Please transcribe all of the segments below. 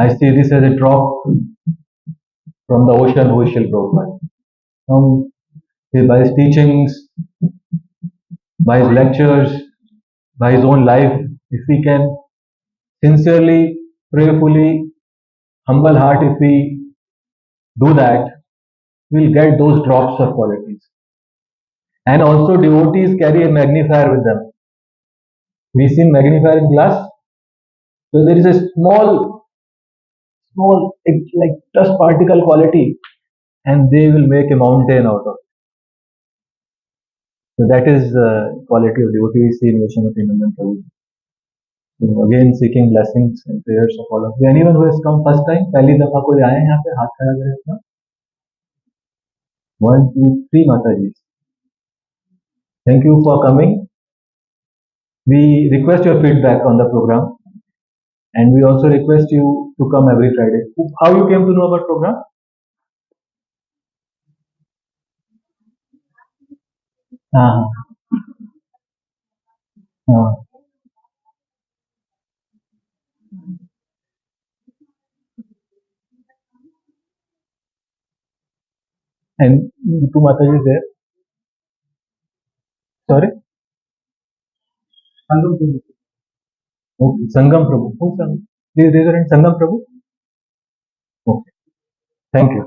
I see this as a drop from the ocean who shall Prabhupada. By his teachings, by his lectures, by his own life, if we can sincerely, prayerfully, humble heart, if we do that, we'll get those drops of qualities. And also devotees carry a magnifier with them. We see magnifier in glass. So there is a small like dust particle quality, and they will make a mountain out of it. So that is the quality of devotee we see in Vaishnava Nandan Prabhuji. So again, seeking blessings and prayers of all of you. Anyone who has come first time, पहली दफा कोई आए हैं यहाँ पे, हाथ खड़ा करें अपना. 1, 2, 3 Mataji. Thank you for coming. We request your feedback on the program, and we also request you to come every Friday. How you came to know about program? हाँ हाँ. And two Mataji is there. Sorry? Sangam Prabhu. Okay, Sangam Prabhu. Who Sangam? Please raise your hand. Sangam Prabhu. Okay. Thank you.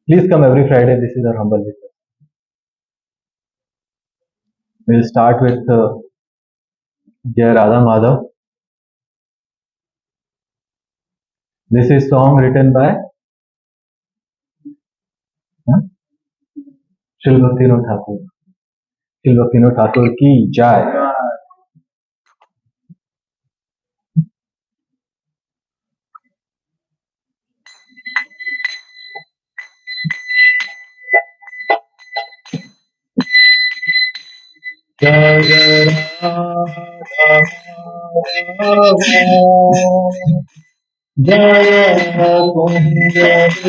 Please come every Friday. This is our humble request. We'll start with Jai Radha Madhav. This is song written by Shri Bhaktivinoda Thakur. Shri Bhaktivinoda Thakur ki Jai. Jai Jaya Kunja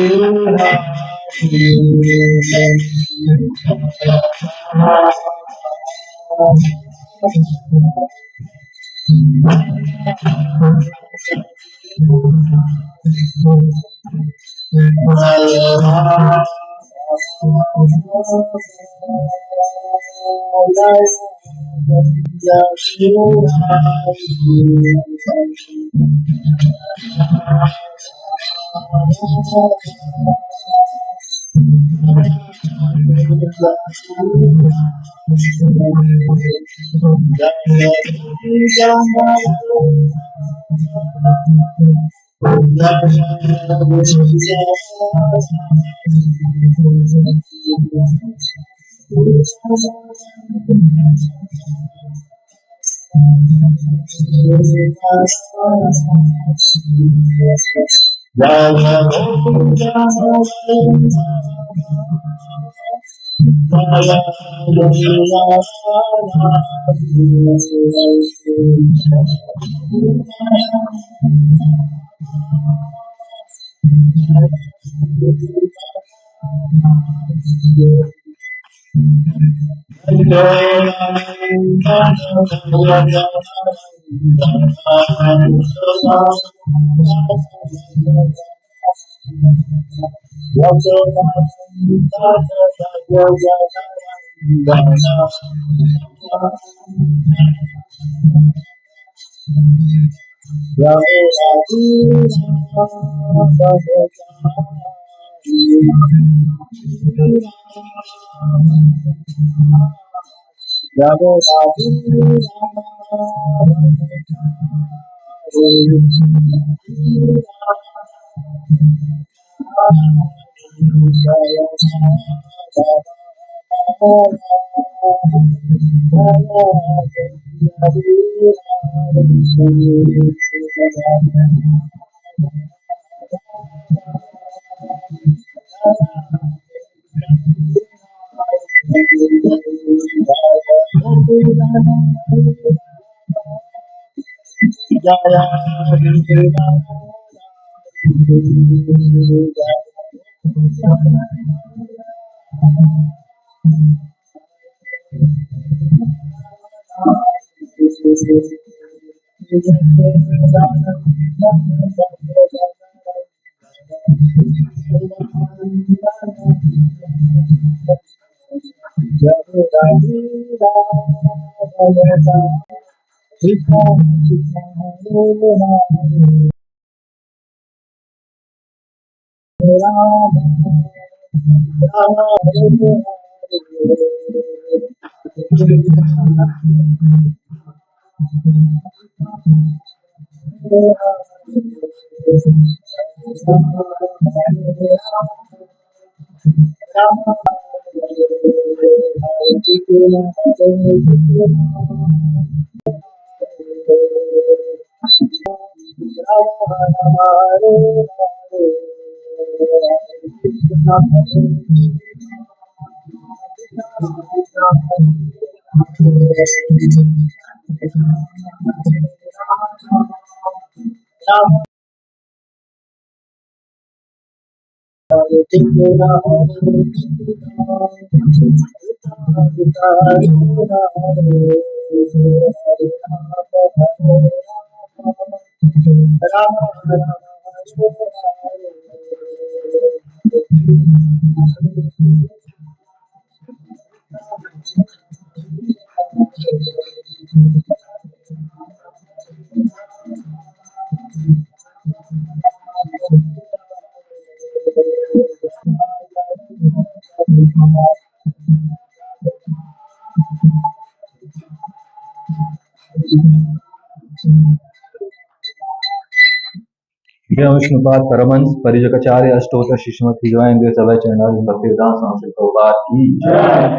Vishnupad परमंश परिजकाचार्य अष्टोत्तर शिष्यमति गोविंद सभा चरण भक्तिदास स्वामी प्रभुपाद की जय।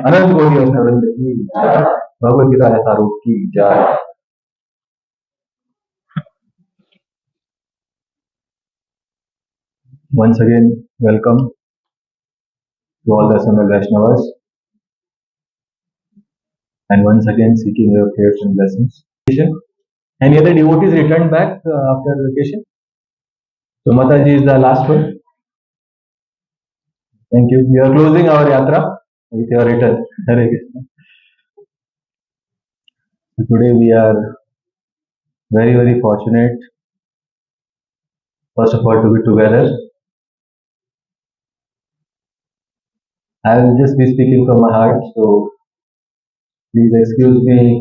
अनंत कोटि वैष्णववृंद की जय। भगवद गीता यथारूप की जय। Once again, welcome to all the assembled Vaishnavas, and once again seeking your prayers and blessings. Any other devotees returned back after vacation? So Mataji is the last one. Thank you. We are closing our yatra with your return. Hare Krishna. So today we are very fortunate, first of all, to be together. I will just be speaking from my heart, so please excuse me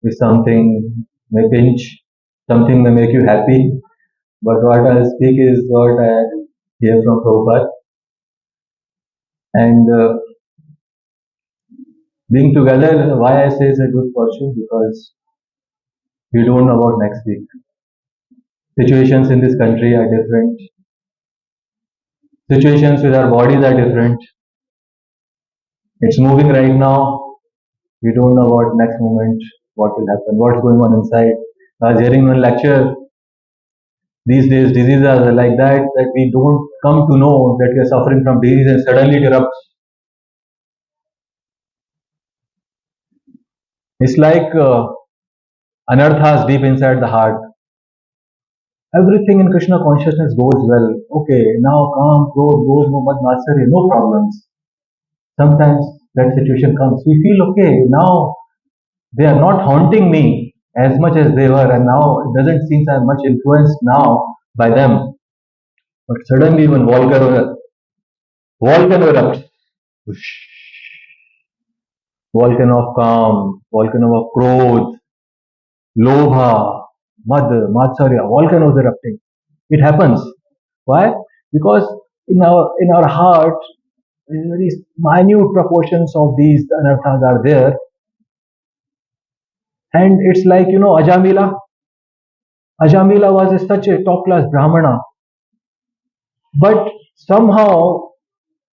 if something may pinch, something may make you happy, but what I speak is what I hear from Prabhupada. And being together, why I say it's a good fortune, because we don't know about next week. Situations in this country are different. Situations with our bodies are different. It's moving right now. We don't know about next moment, what will happen, what's going on inside. I was hearing one lecture. These days, diseases are like that we don't come to know that we are suffering from disease and suddenly it erupts. It's like anarthas deep inside the heart. Everything in Krishna consciousness goes well. Okay, now calm, go, Muhammad Matsari, no problems. Sometimes that situation comes. We feel okay, now they are not haunting me as much as they were, and now it doesn't seem I'm much influenced now by them. But suddenly when volcano erupts, volcano of calm, volcano of growth, lobha, mad, matsarya, volcanoes erupting. It happens. Why? Because in our heart, very minute proportions of these anarthas are there, and it's like Ajamila. Ajamila was such a top class Brahmana, but somehow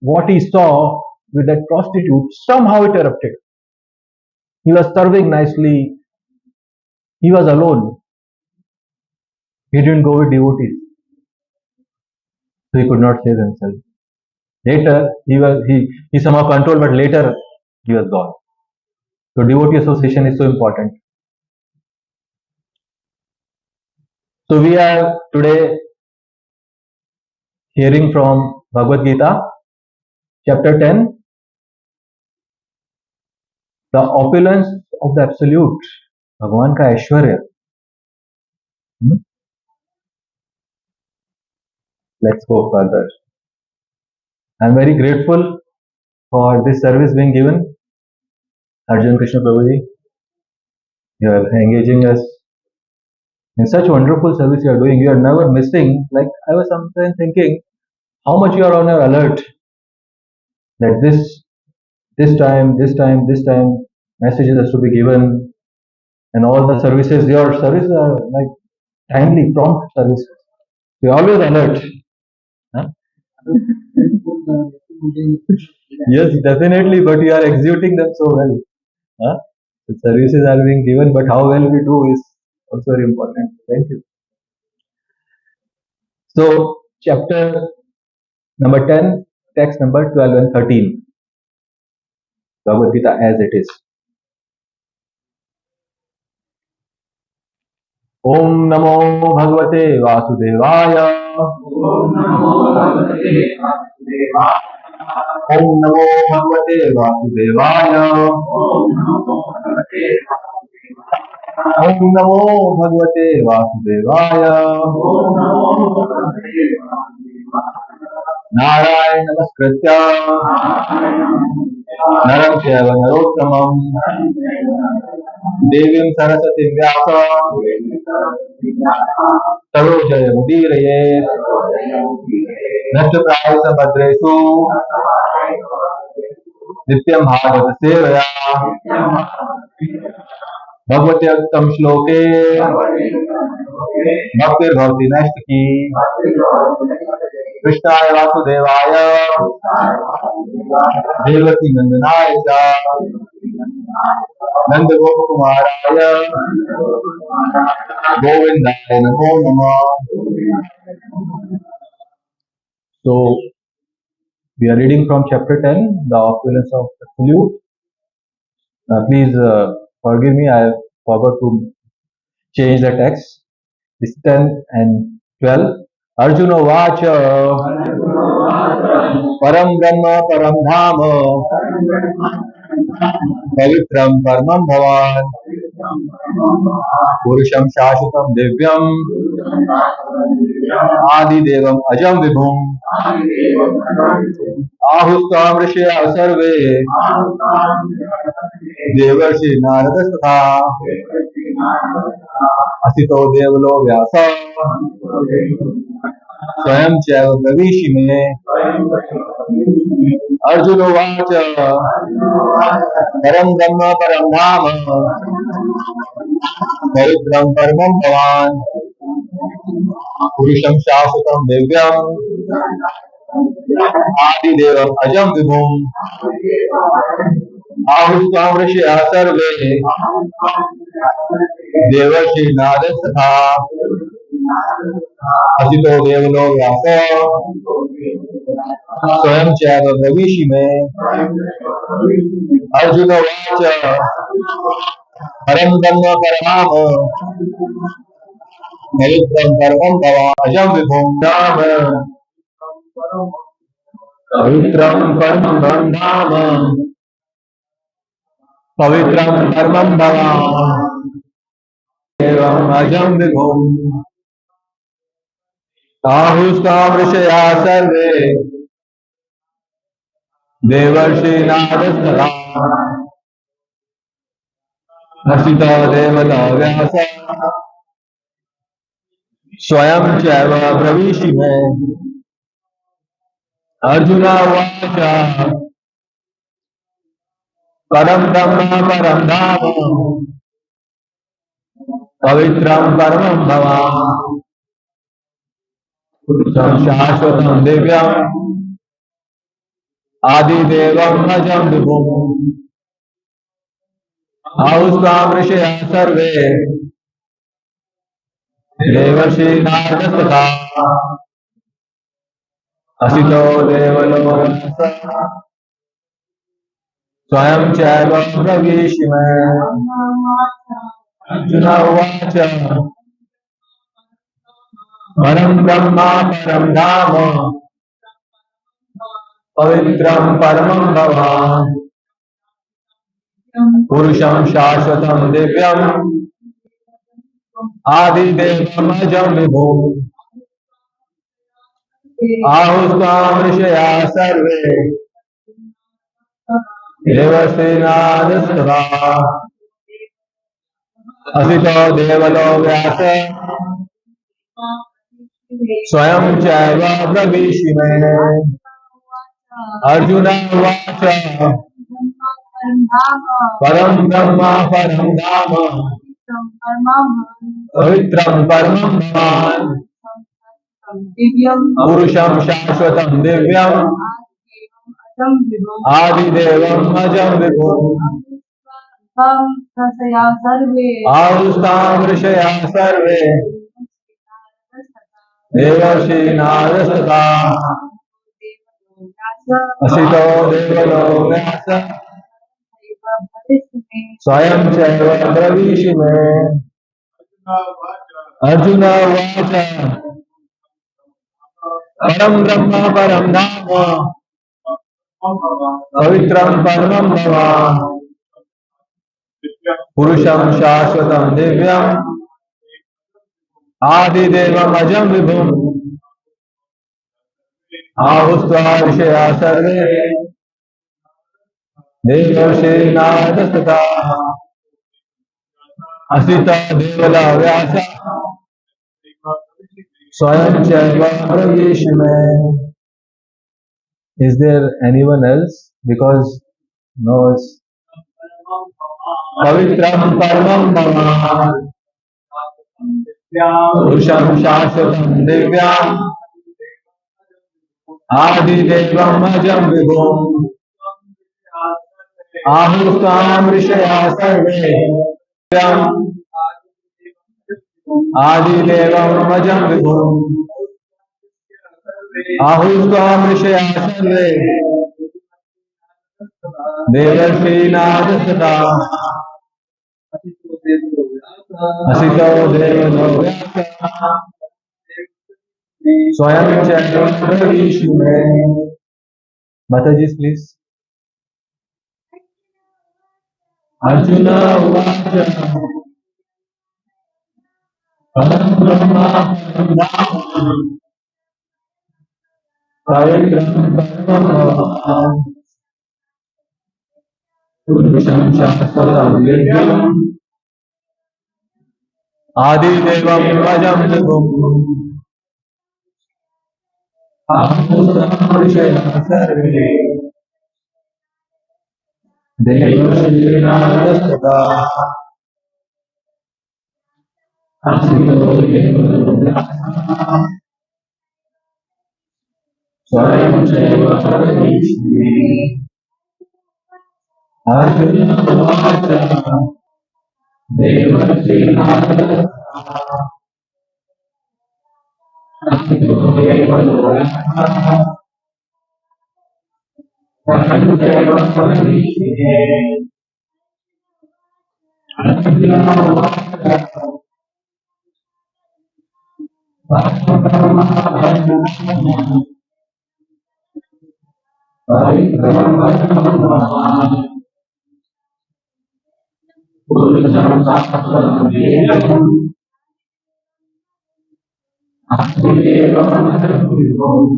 what he saw with that prostitute, somehow it erupted. He was serving nicely. He was alone. He didn't go with devotees, so he could not save himself. Later, he somehow controlled, but later he was gone. So devotee association is so important. So we are today hearing from Bhagavad Gita, chapter 10, the opulence of the absolute, Bhagwan ka Aishwarya. Hmm? Let's go further. I'm very grateful for this service being given. Arjun Krishna Prabhuji, you are engaging us in such wonderful service you are doing. You are never missing. Like I was sometimes thinking, how much you are on your alert that this time messages has to be given, and all the services. Your services are like timely, prompt services. You're always alert. Huh? Yes, definitely, but you are executing them so well. Huh? The services are being given, but how well we do is also very important. Thank you. So, chapter number 10, text number 12 and 13, Bhagavad Gita as it is. Om Namo Bhagavate Vasudevaya. Om Namo Bhagavate Vasudevaya. Om Namo Bhagavate Vasudevaya. Narayana Namaskritya Naram Chaiva Narottamam Devim Saraswati Vyasa Taro Jaya Mudiraye Nashya Prayasa Bhadresu Nityam Bhagavata Sevaya Bhagavati Uttam Shloke Bhaktir Bhavati Naistaki Krishnaya Vasudevaya Devaki Nandanaya Cha Nanda Gopakumaraya Govindaya Namo Namah. So, we are reading from chapter 10, the opulence of the flute. Please forgive me, I forgot to change the text. It's 10 and 12. Arjuna Vacha Param Brahma Param Dhama Pavitram Paramam Bhavan Purusham Shashvatam Divyam Adi Devam Ajam Vibhum Ahustam Rishya Sarve Devarshi Narada Satha Asito Devalo Vyasa Swayam Chaiva Pravishi Me Arjuna Vacha Param Brahma Param Dhama Pavitram Paramam Bhavan Purusham Shashvatam Divyam Adi Devam Ajam Vibhum Ahustam Rishya Sarve Devarshi Narada Satha Asito Devalo Vyasa Swayam Chaiva Pravishi Me Arjuna Vacha Param Brahma Paramama Pavitram Paramam Bhavan Ajam Vibhum Dhama Pavitram Paramam Dhama Pavitram Paramam Bhavan Devam Ajam Vibhum Ahustam Rishya Sarve Devarshi Narada Asita Devata Vyasa Swayam Chaiva Pravishi Me Arjuna Vacha Param Brahma Param Dhama Pavitram Paramam Bhavan Purusham Shashvatam Divyam Adi Devam Ajam Vibhum Ahustam Rishya Sarve Devarshi Narada Satha Asito Devalo Vyasa Swayam Chaiva Pravishi Me Arjuna Vacha Param Brahma Param Dhama Pavitram Paramam Bhavan Purusham Shashvatam Divyam आदिदेवमजं विभुम् आहुस्त्वां ऋषया सर्वे देवसेनादस्तथा असितो देवलो व्यास स्वयं चैव प्रविशिमे अर्जुन उवाच परं ब्रह्म परं धाम पवित्रं परमं भवान् पुरुषं शाश्वतं दिव्यम् आदिदेवम् अजं विभुम् आहुस्तां ऋषया सर्वे देवर्षिनादस्तथा असितो देवलो व्यास स्वयं चैव प्रविशिमे अर्जुन उवाच परं ब्रह्म परं धाम पवित्रं परमं भवान् पुरुषं शाश्वतं दिव्यम् आदिदेवमजं विभुम् आहुस्त्वा ऋषया सर्वे देवर्षिनादस्तथा असिता देवला व्यास स्वयं चैव प्रविशिमे Is there anyone else? Because no, it's Pavitram Paramam Bhavan Purusham Shashvatam Divyam Adi Devam Ajam Vibhum Ahustam Rishaya Sarve Adi Devam Ajam Vibhum Ahustam Rishaya Sarve Devarshinadatata Asito Devalo Vyasa Swayam Chaiva Pravishime Mataji, please. Arjuna Uvacha Param Brahma Param Dhamma Pavitram Paramam Bhavan Purusham Shashvatam Divyam Adidevam Ajam Vibhum Ahustam Rishaya Sarve Devarshinadatata Asito Devalo Vyasa Swayam Chaiva Pravishime Arjuna Uvacha Devarshinadatata Asito Devalo Vyasa Swayam Chaiva Pravishime Arjuna Uvacha Param Brahma Param Dhamma Pavitram Paramam Bhavan Purusham Shashvatam Divyam Adidevam Ajam Vibhum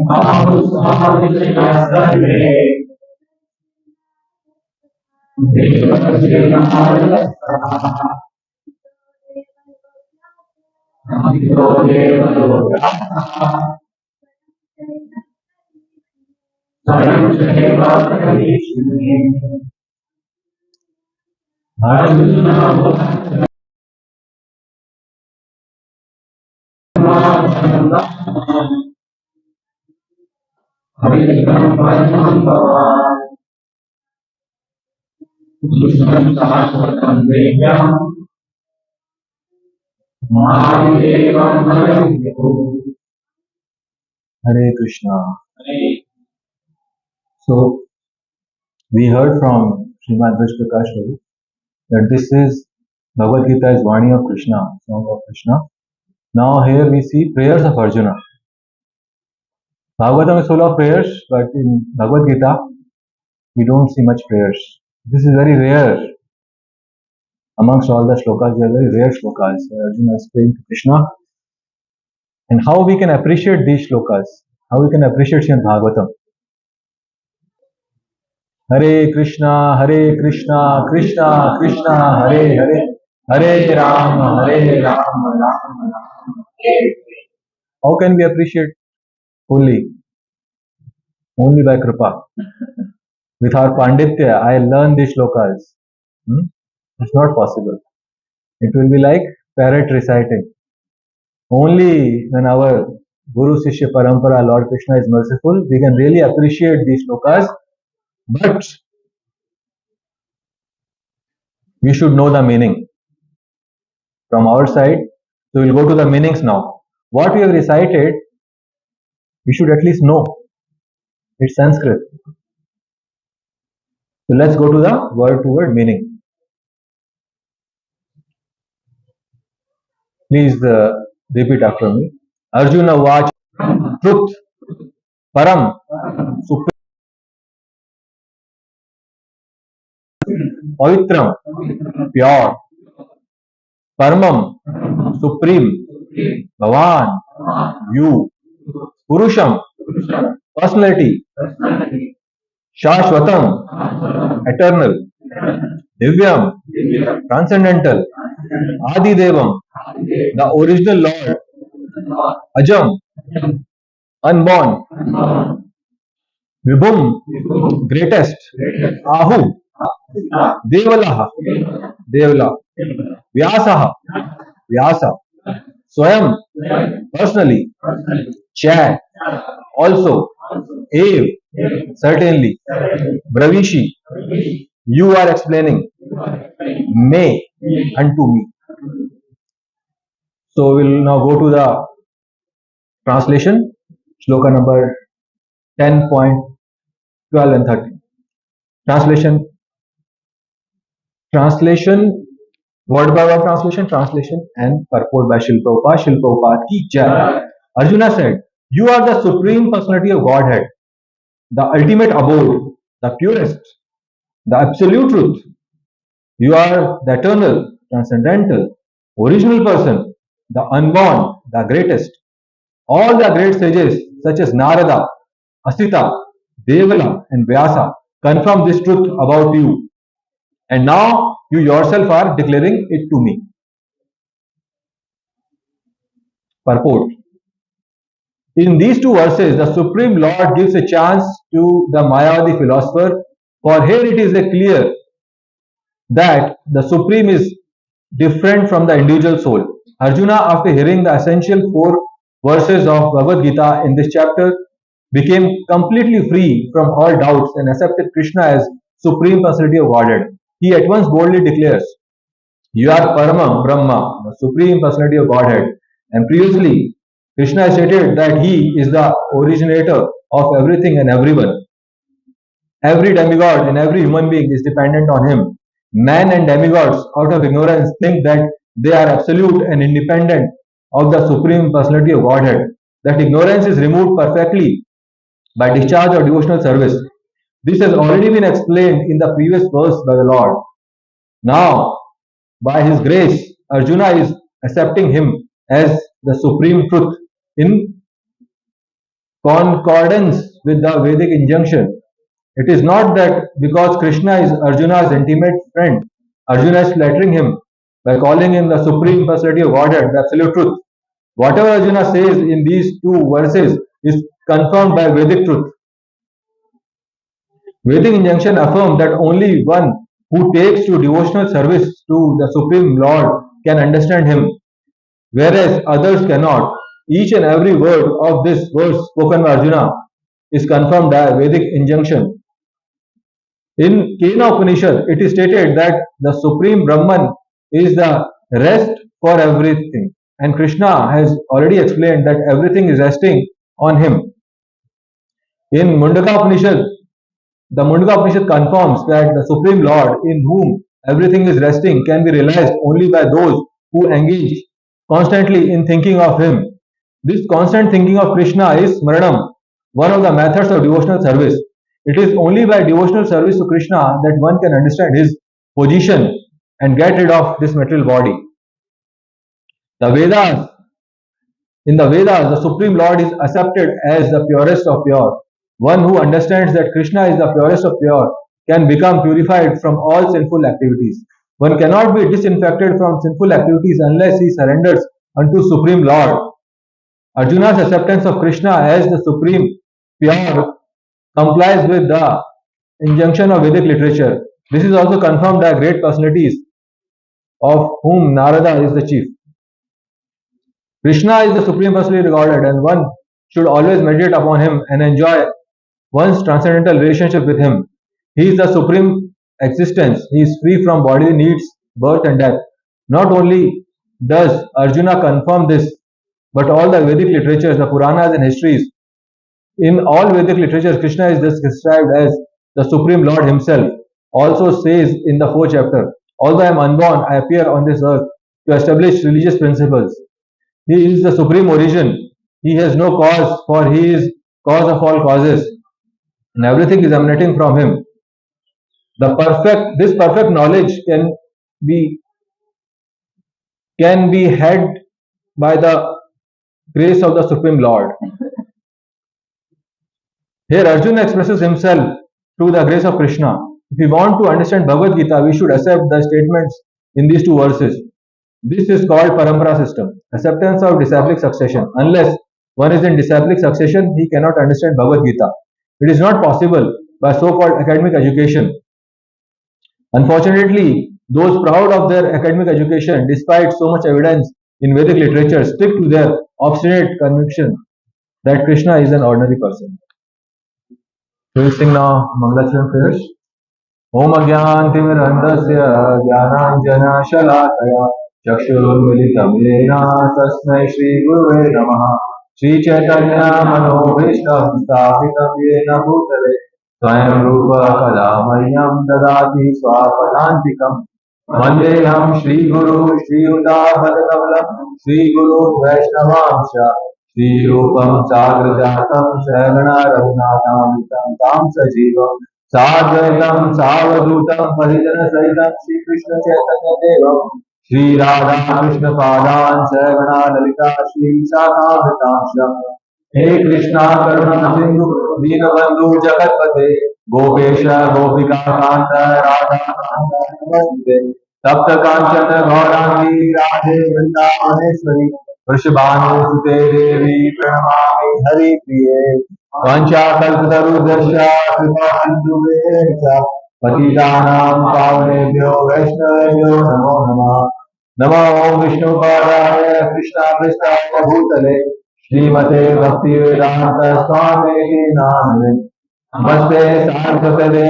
Ahustam Rishaya Sarve Devarshinadatata Asito Devalo Vyasa Swayam Chaiva Pravishime Arjuna Uvacha Param Dhamma Pavitram Paramam Bhavan Purusham Shashvatam Divyam Adidevam Ajam Vibhum Hare Krishna. So, we heard from Srimad Vishprakash Prabhu that this is Bhagavad Gita is Vani of Krishna, song of Krishna. Now here we see prayers of Arjuna. Bhagavatam is full of prayers, but in Bhagavad Gita we don't see much prayers. This is very rare. Amongst all the shlokas, they are very rare shlokas. Arjuna is praying to Krishna. And how we can appreciate these shlokas? How we can appreciate Srimad Bhagavatam? Hare Krishna, Krishna Krishna, Hare Hare, Hare Rama, Rama Rama. How can we appreciate fully? Only by Kripa. With our Panditya, I learn these shlokas. It's not possible. It will be like parrot reciting. Only when our Guru Sishya Parampara, Lord Krishna is merciful, we can really appreciate these shlokas. But we should know the meaning from our side. So we'll go to the meanings now. What we have recited, we should at least know. It's Sanskrit. So let's go to the word to word meaning. Please repeat after me. Arjuna Vach, truth, Param, supreme, Pavitram, pure, Paramam, supreme, Bhavan, you, Purusham, personality, Shashvatam, eternal, Divyam, transcendental, Adi Devam, the original Lord, Ajam, unborn, Vibhum, greatest, Ahu, Devalaha, Devla, Vyasaha, Vyasa, Swayam, personally, Cha, also, Ev, certainly, Bravishi, you are explaining, may, unto me. So we'll now go to the translation, shloka number 10.12 and 13. Translation, word by word translation and purport by Srila Prabhupada. Srila Prabhupada ki jai. Arjuna said, you are the supreme personality of Godhead, the ultimate abode, the purest, the absolute truth. You are the eternal, transcendental, original person, the unborn, the greatest. All the great sages such as Narada, Asita, Devala and Vyasa confirm this truth about you. And now you yourself are declaring it to me. Purport. In these two verses, the Supreme Lord gives a chance to the Mayavadi philosopher, for here it is clear that the Supreme is different from the individual soul. Arjuna, after hearing the essential 4 verses of Bhagavad Gita in this chapter, became completely free from all doubts and accepted Krishna as Supreme Personality of Godhead. He at once boldly declares, you are Paramam Brahma, the Supreme Personality of Godhead. And previously, Krishna stated that he is the originator of everything and everyone. Every demigod and every human being is dependent on him. Man and demigods, out of ignorance, think that they are absolute and independent of the Supreme Personality of Godhead. That ignorance is removed perfectly by discharge of devotional service. This has already been explained in the previous verse by the Lord. Now, by his grace, Arjuna is accepting him as the supreme truth in concordance with the Vedic injunction. It is not that because Krishna is Arjuna's intimate friend, Arjuna is flattering him by calling him the Supreme Personality of Godhead, the absolute truth. Whatever Arjuna says in these 2 verses is confirmed by Vedic truth. Vedic injunction affirms that only one who takes to devotional service to the Supreme Lord can understand him, whereas others cannot. Each and every word of this verse spoken by Arjuna is confirmed by Vedic injunction. In Kena Upanishad, it is stated that the Supreme Brahman is the rest for everything. And Krishna has already explained that everything is resting on him. In Mundaka Upanishad, the Mundaka Upanishad confirms that the Supreme Lord, in whom everything is resting, can be realized only by those who engage constantly in thinking of him. This constant thinking of Krishna is Smaranam, one of the methods of devotional service. It is only by devotional service to Krishna that one can understand his position and get rid of this material body. The Vedas, in the Vedas, the Supreme Lord is accepted as the purest of pure. One who understands that Krishna is the purest of pure can become purified from all sinful activities. One cannot be disinfected from sinful activities unless he surrenders unto Supreme Lord. Arjuna's acceptance of Krishna as the Supreme Pure complies with the injunction of Vedic literature. This is also confirmed by great personalities, of whom Narada is the chief. Krishna is the Supreme Personality regarded, and one should always meditate upon him and enjoy one's transcendental relationship with him. He is the Supreme Existence. He is free from bodily needs, birth, and death. Not only does Arjuna confirm this, but all the Vedic literatures, the Puranas and histories, in all Vedic literatures, Krishna is described as the Supreme Lord Himself. Also says in the fourth chapter, although I am unborn, I appear on this earth to establish religious principles. He is the supreme origin. He has no cause, for He is cause of all causes, and everything is emanating from Him. This perfect knowledge be can be had by the grace of the Supreme Lord. Here Arjuna expresses himself through the grace of Krishna. If we want to understand Bhagavad Gita, we should accept the statements in these two verses. This is called parampara system, acceptance of disciplic succession. Unless one is in disciplic succession, he cannot understand Bhagavad Gita. It is not possible by so-called academic education. Unfortunately, those proud of their academic education, despite so much evidence in Vedic literature, stick to their obstinate conviction that Krishna is an ordinary person. So we sing now Mangalacharana prayers. Om Agyantimirandasya Jnananjana Shalakaya Chakshurmilitam Yena Tasmai Shri Guruve Namaha Shri Chaitanya Manobhishtam Sthapitam Yena Bhutale Swayam Rupa Kalamayam Dadati Swapadantikam Vandeham Shri Guru Shri Udabhadakabalam Shri Guru Vaishnavamsha Shri Rupam Sagrajatam Sahagana Raghunatham Tam Sajivam साद्वैतम सावधूतम परिजन सहितम श्री कृष्ण चैतन्य देवम श्री राधा कृष्ण पादान सगणा ललिता श्री शाखावृतांश हे कृष्णा करुणा सिंधु दीनबंधु जगतपते गोपेश गोपिका कांत राधा कांत नमोस्तुते तप्त कांचन गौरांगी राधे वृंदावनेश्वरी वृषभानुसुते देवी प्रणमामि हरिप्रिये वाञ्छाकल्पतरुभ्यश्च कृपा सिन्धुभ्यश्च पतितानां पावनेभ्यो वैष्णवेभ्यो नमो नमः नमो ॐ विष्णुपादाय कृष्णाकृष्णाय भूतले श्रीमते भक्तिवेदान्त स्वामिनिति नामिने नमस्ते सार्थकदे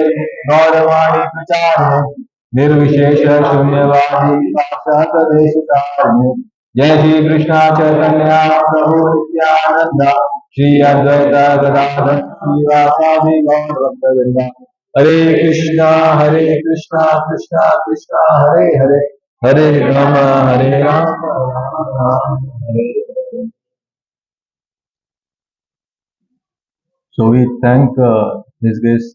गौरवाणी प्रचारिणे निर्विशेष शून्यवादी पाश्चात्यदेशकारिणे जय श्री कृष्ण चैतन्य प्रभु नित्यानंद श्री अद्वैत गदाधर श्रीवासादि गौर भक्तवृंद हरे Krishna Krishna Krishna Hare Hare Hare Ram Ram Ram Hare Hare. So we thank His Grace.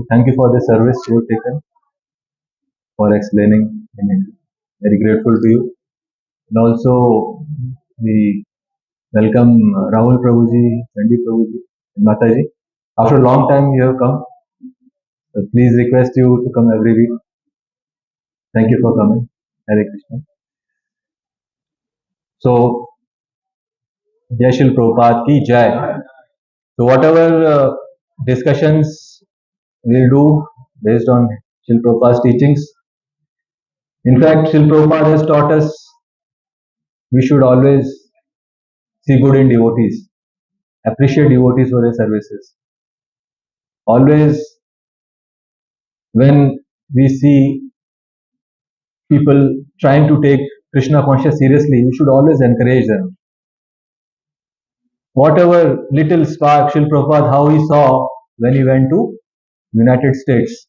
Thank you for the service you have taken for explaining. Very grateful to you. And also we welcome Rahul Prabhuji, Chandi Prabhuji, and Mataji. After a long time you have come. So please request you to come every week. Thank you for coming. Hare Krishna. So, Jai Shri Prabhupada ki Jai. So whatever discussions we'll do based on Shri Prabhupada's teachings. In fact, Shri Prabhupada has taught us we should always see good in devotees, appreciate devotees for their services. Always when we see people trying to take Krishna consciousness seriously, we should always encourage them. Whatever little spark Shri Prabhupada, how he saw when he went to United States.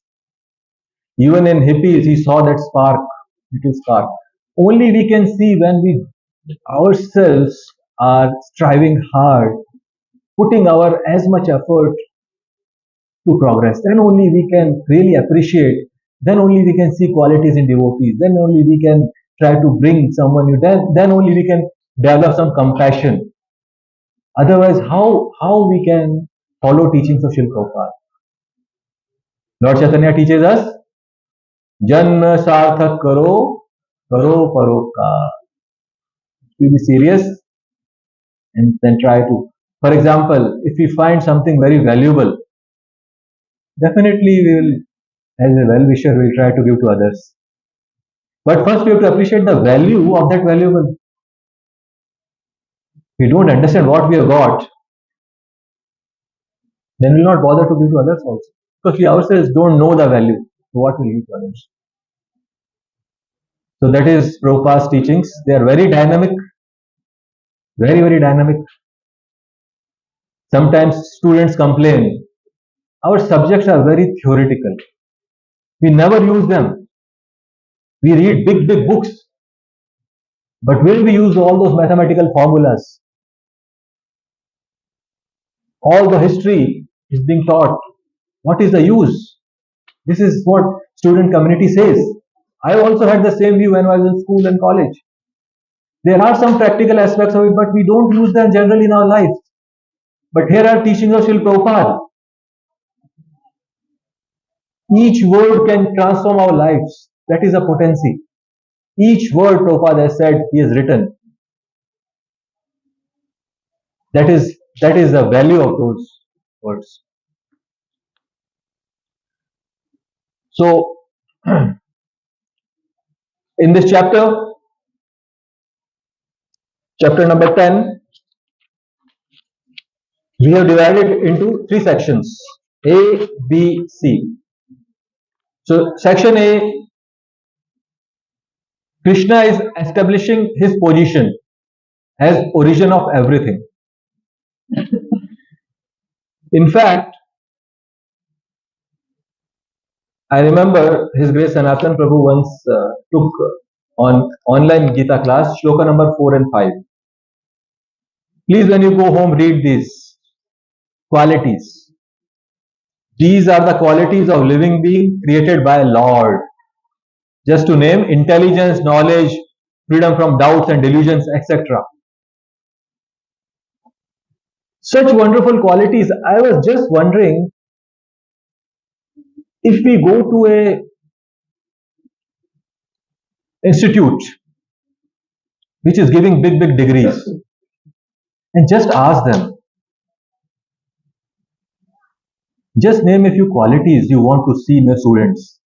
Even in hippies, he saw that spark, little spark. Only we can see when we ourselves are striving hard, putting our as much effort to progress. Then only we can really appreciate then only we can see qualities in devotees. Then only we can try to bring someone new. Then only we can develop some compassion. Otherwise, how we can follow teachings of Srila Prabhupada? Lord Chaitanya teaches us, Janma sarthak karo paroka. We be serious and then try to. For example, if we find something very valuable, definitely we will, as a well-wisher, will try to give to others. But first we have to appreciate the value of that valuable. We don't understand what we have got, then we'll not bother to give to others also. Because we ourselves don't know the value. So what will give to others? So that is Prabhupada's teachings. They are very dynamic, very, very dynamic. Sometimes students complain, our subjects are very theoretical. We never use them. We read big, big books. But where we use all those mathematical formulas? All the history is being taught. What is the use? This is what student community says. I also had the same view when I was in school and college. There are some practical aspects of it, but we don't use them generally in our life. But here are teachings of Srila Prabhupada. Each word can transform our lives. That is a potency. Each word Prabhupada has said, he has written. That is the value of those words. So, in this chapter number 10, we have divided into 3 sections, A, B, C. So, section A, Krishna is establishing his position as origin of everything. In fact, I remember His Grace Sanatan Prabhu once took on online Gita class, shloka number 4 and 5. Please, when you go home, read these qualities. These are the qualities of living being created by Lord. Just to name, intelligence, knowledge, freedom from doubts and delusions, etc. Such wonderful qualities. I was just wondering, if we go to a institute which is giving big, big degrees and just ask them, just name a few qualities you want to see in your students.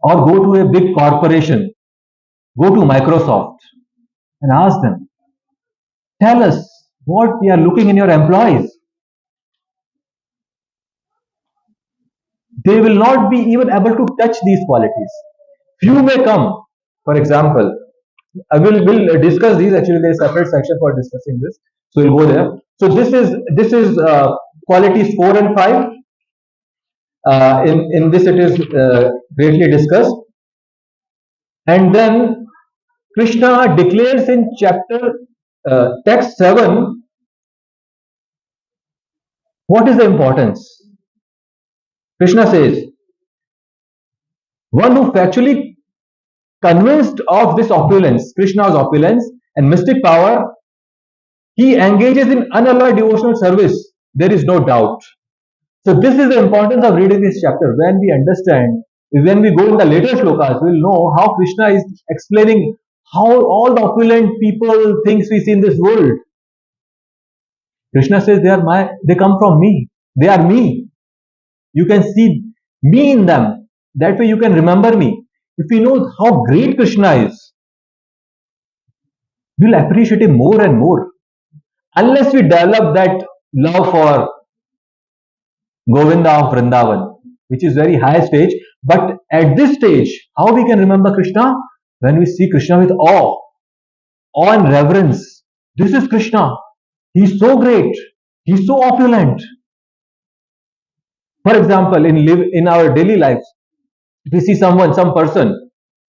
Or go to a big corporation, go to Microsoft and ask them, tell us what we are looking in your employees. They will not be even able to touch these qualities. Few may come. For example, I will discuss these. Actually, there is a separate section for discussing this. So we'll go there. So this is qualities 4 and 5. In this it is greatly discussed. And then Krishna declares in chapter text 7 what is the importance. Krishna says, one who factually convinced of this opulence, Krishna's opulence and mystic power, he engages in unalloyed devotional service. There is no doubt. So this is the importance of reading this chapter. When we understand, when we go in the later shlokas, we will know how Krishna is explaining how all the opulent people, things we see in this world. Krishna says they come from me. They are me. You can see me in them. That way you can remember me. If we know how great Krishna is, we will appreciate him more and more. Unless we develop that love for Govinda of Vrindavan, which is very high stage. But at this stage, how we can remember Krishna? When we see Krishna with awe and reverence. This is Krishna. He is so great. He is so opulent. For example, in our daily lives, if we see some person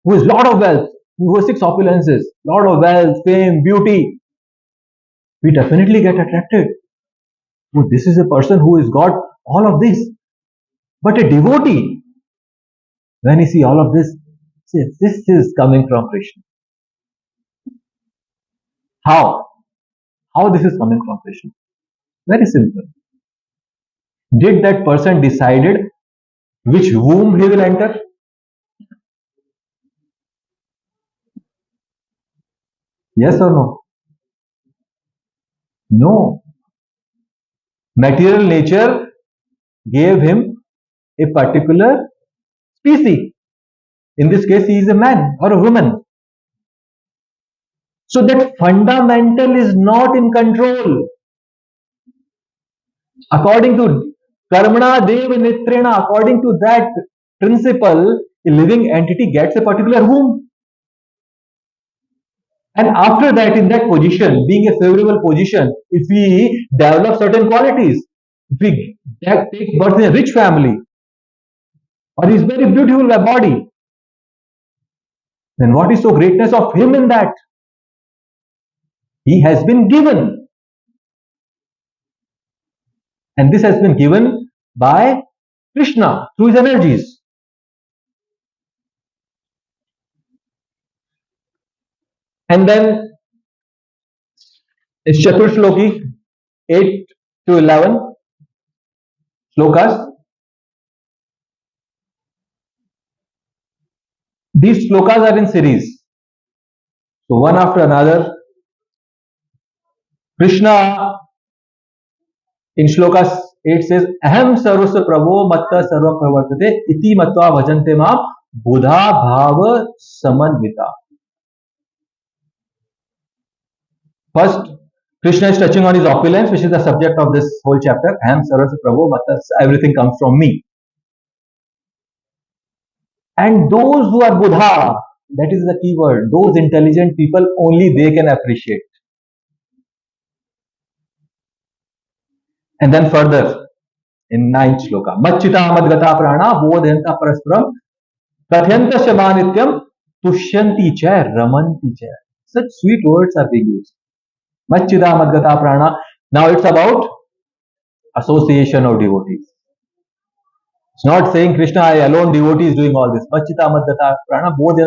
who has lot of wealth, who has 6 opulences, lot of wealth, fame, beauty, we definitely get attracted. Oh, this is a person who has got all of this. But a devotee, When you see all of this, this is coming from Krishna. How? How this is coming from Krishna? Very simple. Did that person decided which womb he will enter? Yes or no? No. Material nature gave him a particular species. In this case, he is a man or a woman. So that fundamental is not in control. According to Karmana Dev Nitrena, according to that principle, a living entity gets a particular womb. And after that, in that position, being a favorable position, if we develop certain qualities, if we take birth in a rich family, or is very beautiful body, then what is so greatness of him in that? He has been given. And this has been given by Krishna through his energies. And then it's Chatur Shloki 8 to 11 slokas. These slokas are in series. So one after another, Krishna in shlokas 8 says, Aham sarvasya prabho matta sarva pravartate iti matva bhajante mam buddha bhava samanvita. First, Krishna is touching on his opulence, which is the subject of this whole chapter. Aham sarvasya prabho matta, everything comes from me. And those who are Buddha, that is the key word, those intelligent people, only they can appreciate. And then further, in 9th shloka, Machchita madgata prana bodhayanta parasparam kathyantasya shemanityam tushyanti cha ramanti cha. Such sweet words are being used. Machchita madgata prana. Now it's about association of devotees. It's not saying Krishna, I alone devotee is doing all this. Machchita madgata prana, both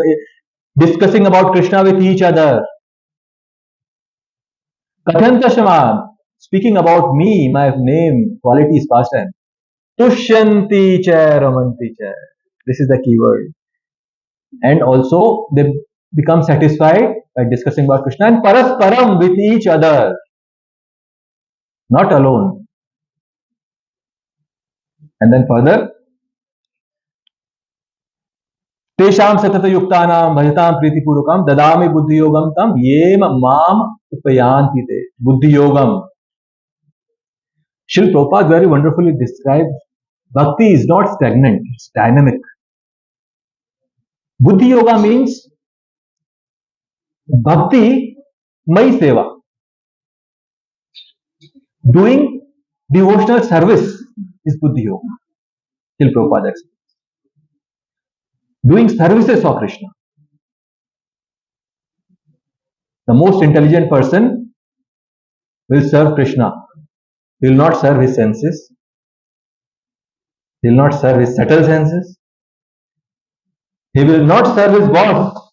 discussing about Krishna with each other. Kathanta Shaman, speaking about me, my name, quality is past tense. Tushyanti cha ramanti cha. This is the key word. And also they become satisfied by discussing about Krishna and parasparam with each other. Not alone. And then further, Tesham satata yuktanam bhajatam priti purukam dadami buddhi yogam tam yem mam upayanti te. Buddhi yogam. Srila Prabhupada very wonderfully described bhakti is not stagnant, it's dynamic. Buddhi yoga means bhakti mai seva. Doing devotional service is buddhi yoga. Srila Prabhupada explains. Doing services for Krishna. The most intelligent person will serve Krishna. He will not serve his senses. He will not serve his subtle senses. He will not serve his boss.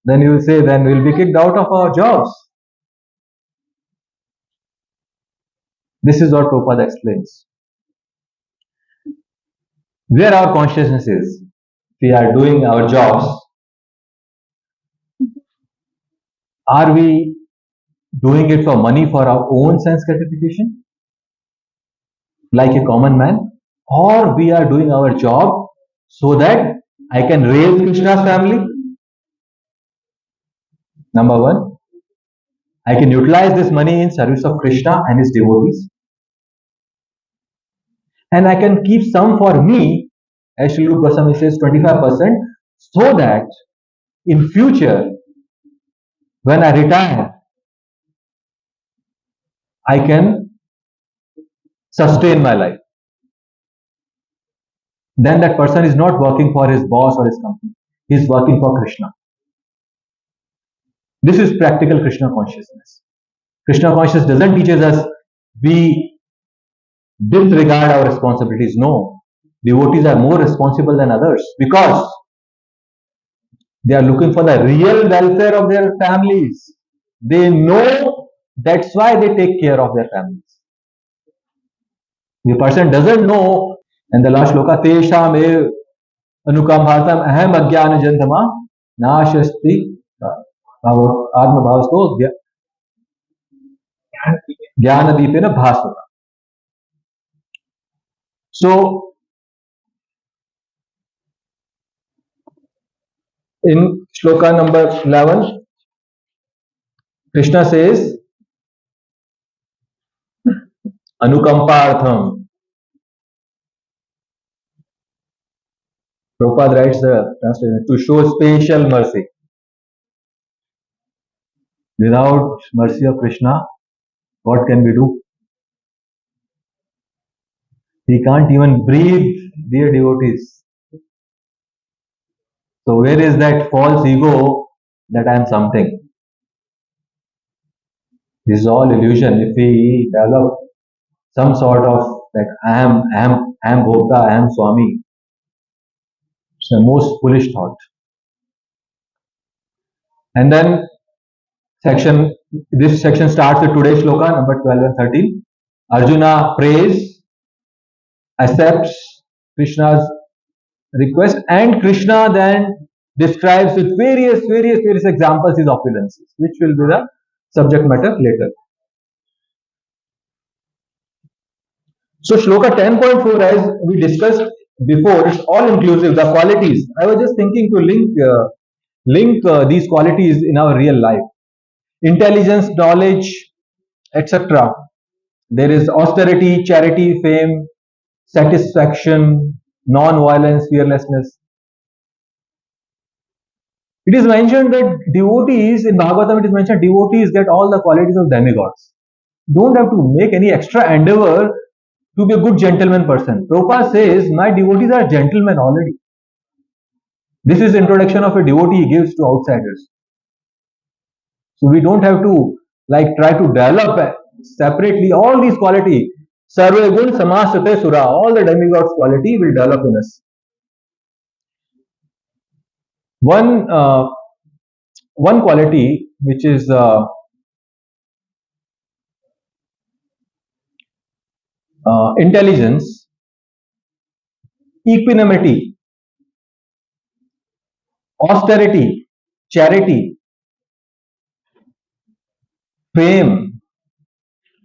Then you will say, then we will be kicked out of our jobs. This is what Prabhupada explains. Where our consciousness is, we are doing our jobs. Are we doing it for money for our own sense gratification? Like a common man? Or we are doing our job so that I can raise Krishna's family? Number one, I can utilize this money in service of Krishna and his devotees. And I can keep some for me, as Srila Rupa Goswami says, 25%, so that in future, when I retire, I can sustain my life. Then that person is not working for his boss or his company. He is working for Krishna. This is practical Krishna consciousness. Krishna consciousness doesn't teach us we disregard our responsibilities. No. devotees are more responsible than others because they are looking for the real welfare of their families. They know, that's why they take care of their families. The person doesn't know, and the last shloka, Tesham ev anukamphatam aham ajnana jandhama nashasti आत्मभावस्तो ज्ञान Dipen भास्वता. So in shloka number 11, Krishna says anukampartham. Prabhupada writes the translation to show special mercy. Without mercy of Krishna, what can we do? We can't even breathe, dear devotees. So where is that false ego that I am something? This is all illusion. If we develop some sort of that I am Bhokta, I am Swami, it's the most foolish thought. And then this section starts with today's shloka number 12 and 13. Arjuna prays, accepts Krishna's request, and Krishna then describes with various examples his opulences, which will be the subject matter later. So shloka 10.4, as we discussed before, it's all inclusive, the qualities. I was just thinking to link these qualities in our real life. Intelligence, knowledge, etc. There is austerity, charity, fame, satisfaction, non-violence, fearlessness. It is mentioned that devotees, in Bhagavatam it is mentioned, devotees get all the qualities of demigods. Don't have to make any extra endeavor to be a good gentleman person. Prabhupada says, my devotees are gentlemen already. This is introduction of a devotee he gives to outsiders. So we don't have to try to develop separately all these qualities. Sarve gun samasate sura, all the demigods quality will develop in us. One quality which is intelligence, equanimity, austerity, charity, fame,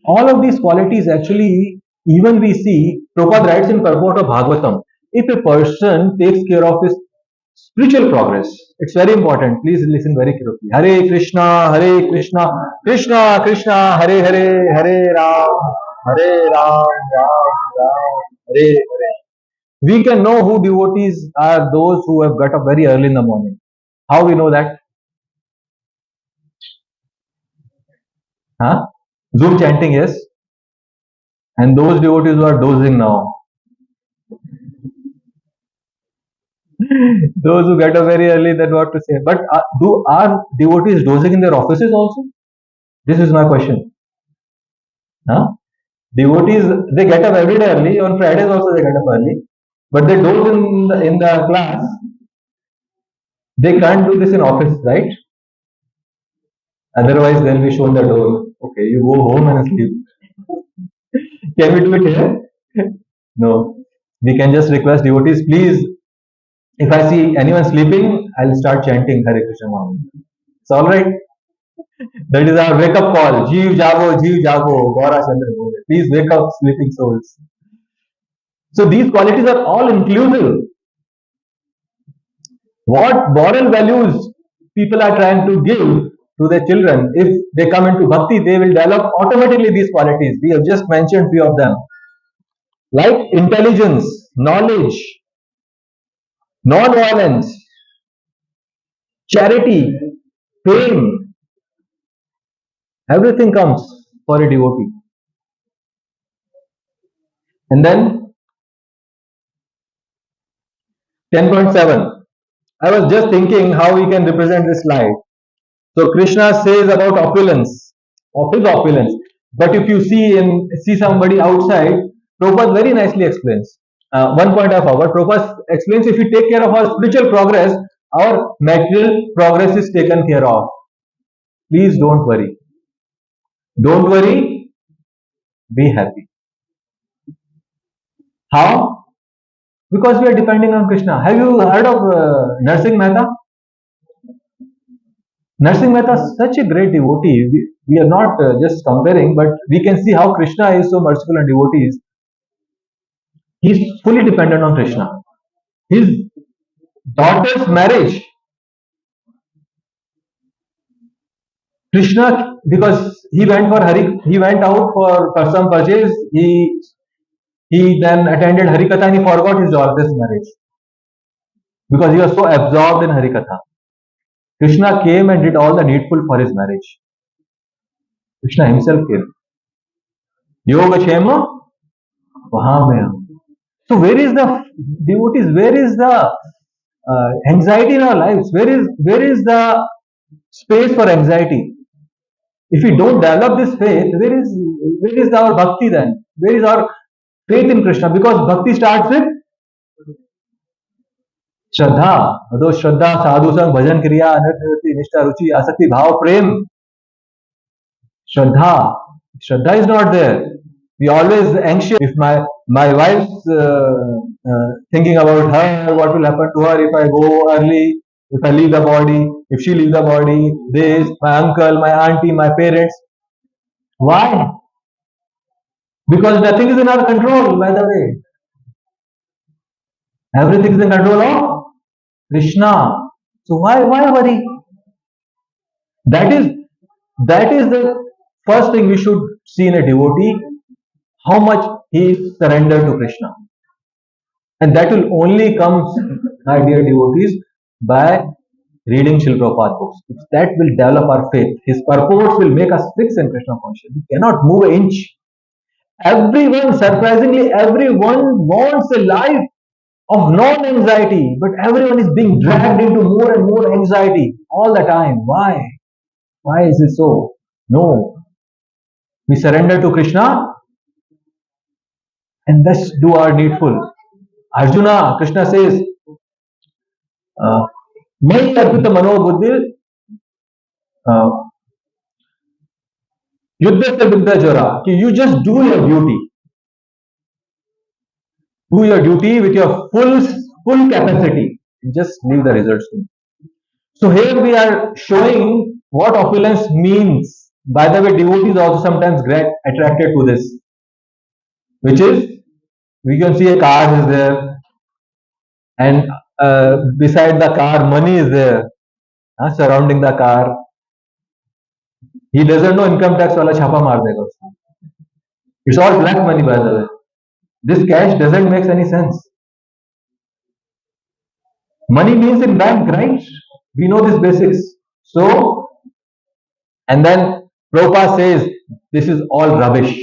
all of these qualities actually, even we see, Prabhupada writes in purport of Bhagavatam, if a person takes care of his spiritual progress, it's very important. Please listen very carefully. Hare Krishna, Krishna Krishna, Hare Hare, Hare Ram, Ram Ram, Hare Hare. We can know who devotees are those who have got up very early in the morning. How we know that? Huh? Zoom chanting, yes. And those devotees who are dozing now. Those who get up very early, then what to say? But are devotees dozing in their offices also? This is my question. Huh? Devotees, they get up every day early. On Fridays also they get up early. But they doze in the class. They can't do this in office, right? Otherwise, they'll be shown the door. Okay, you go home and sleep. Can we do it here? No. We can just request devotees, please, if I see anyone sleeping, I'll start chanting Hare Krishna Mahamudra. It's alright. That is our wake up call. Jeev Jago, Gaura Chandra Bole. Please wake up, sleeping souls. So these qualities are all inclusive. What moral values people are trying to give to their children, if they come into bhakti, they will develop automatically these qualities. We have just mentioned few of them. Like intelligence, knowledge, non-violence, charity, fame, everything comes for a devotee. And then 10.7. I was just thinking how we can represent this slide. So Krishna says about opulence, of his opulence. But if you see somebody outside, Prabhupada very nicely explains. one point I forgot. Prabhupada explains if we take care of our spiritual progress, our material progress is taken care of. Please don't worry. Don't worry, be happy. How? Because we are depending on Krishna. Have you heard of Narsingh Mehta? Narsingh Mehta is such a great devotee. We are not just comparing, but we can see how Krishna is so merciful and devotees. He is fully dependent on Krishna. His daughter's marriage, Krishna, because he went out for some purchase. He then attended Harikatha and he forgot his daughter's marriage because he was so absorbed in Harikatha. Krishna came and did all the needful for his marriage. Krishna himself came. Yoga Chema, wahan mein hum. So where is the devotees? Where is the anxiety in our lives? Where is the space for anxiety? If we don't develop this faith, where is our bhakti then? Where is our faith in Krishna? Because bhakti starts with Shraddha. Those Shraddha, Sadhu Sang, Bhajan Kriya, Anarthi, Nishta, Ruchi, Asakti, Bhav, Prem. Shraddha. Shraddha is not there. We always anxious. If my wife's thinking about her, what will happen to her if I go early, if I leave the body, if she leaves the body, this, my uncle, my auntie, my parents. Why? Because nothing is in our control, by the way. Everything is in control of Krishna. So why worry? That is the first thing we should see in a devotee, how much he is surrendered to Krishna. And that will only come, my dear devotees, by reading Srila Prabhupada books. That will develop our faith. His purport will make us fix in Krishna consciousness. We cannot move an inch. Everyone, surprisingly, everyone wants a life of non-anxiety, but everyone is being dragged into more and more anxiety all the time. Why? Why is it so? No. We surrender to Krishna and let's do our needful. Arjuna, Krishna says, Mai arpita mano buddhi yuddha se viddha jara. You just do your duty. Do your duty with your full capacity. Just leave the results to me. So here we are showing what opulence means. By the way, devotees also sometimes get attracted to this, which is we can see a car is there, and beside the car, money is there, surrounding the car. He doesn't know income tax wala chapa maar dega usko. It's all black money, by the way. This cash doesn't make any sense. Money means in bank, right? We know these basics. So, and then Prabhupada says, this is all rubbish.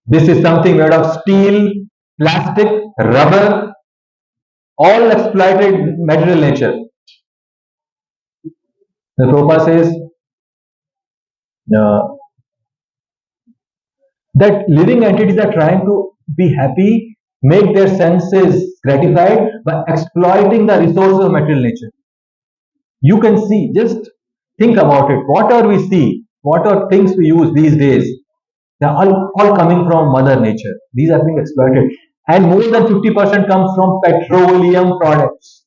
This is something made of steel, plastic, rubber, all exploited material nature. The Prabhupada says that living entities are trying to be happy, make their senses gratified by exploiting the resources of material nature. You can see, just think about it. Whatever we see, what are things we use these days, they are all coming from Mother Nature. These are being exploited. And more than 50% comes from petroleum products,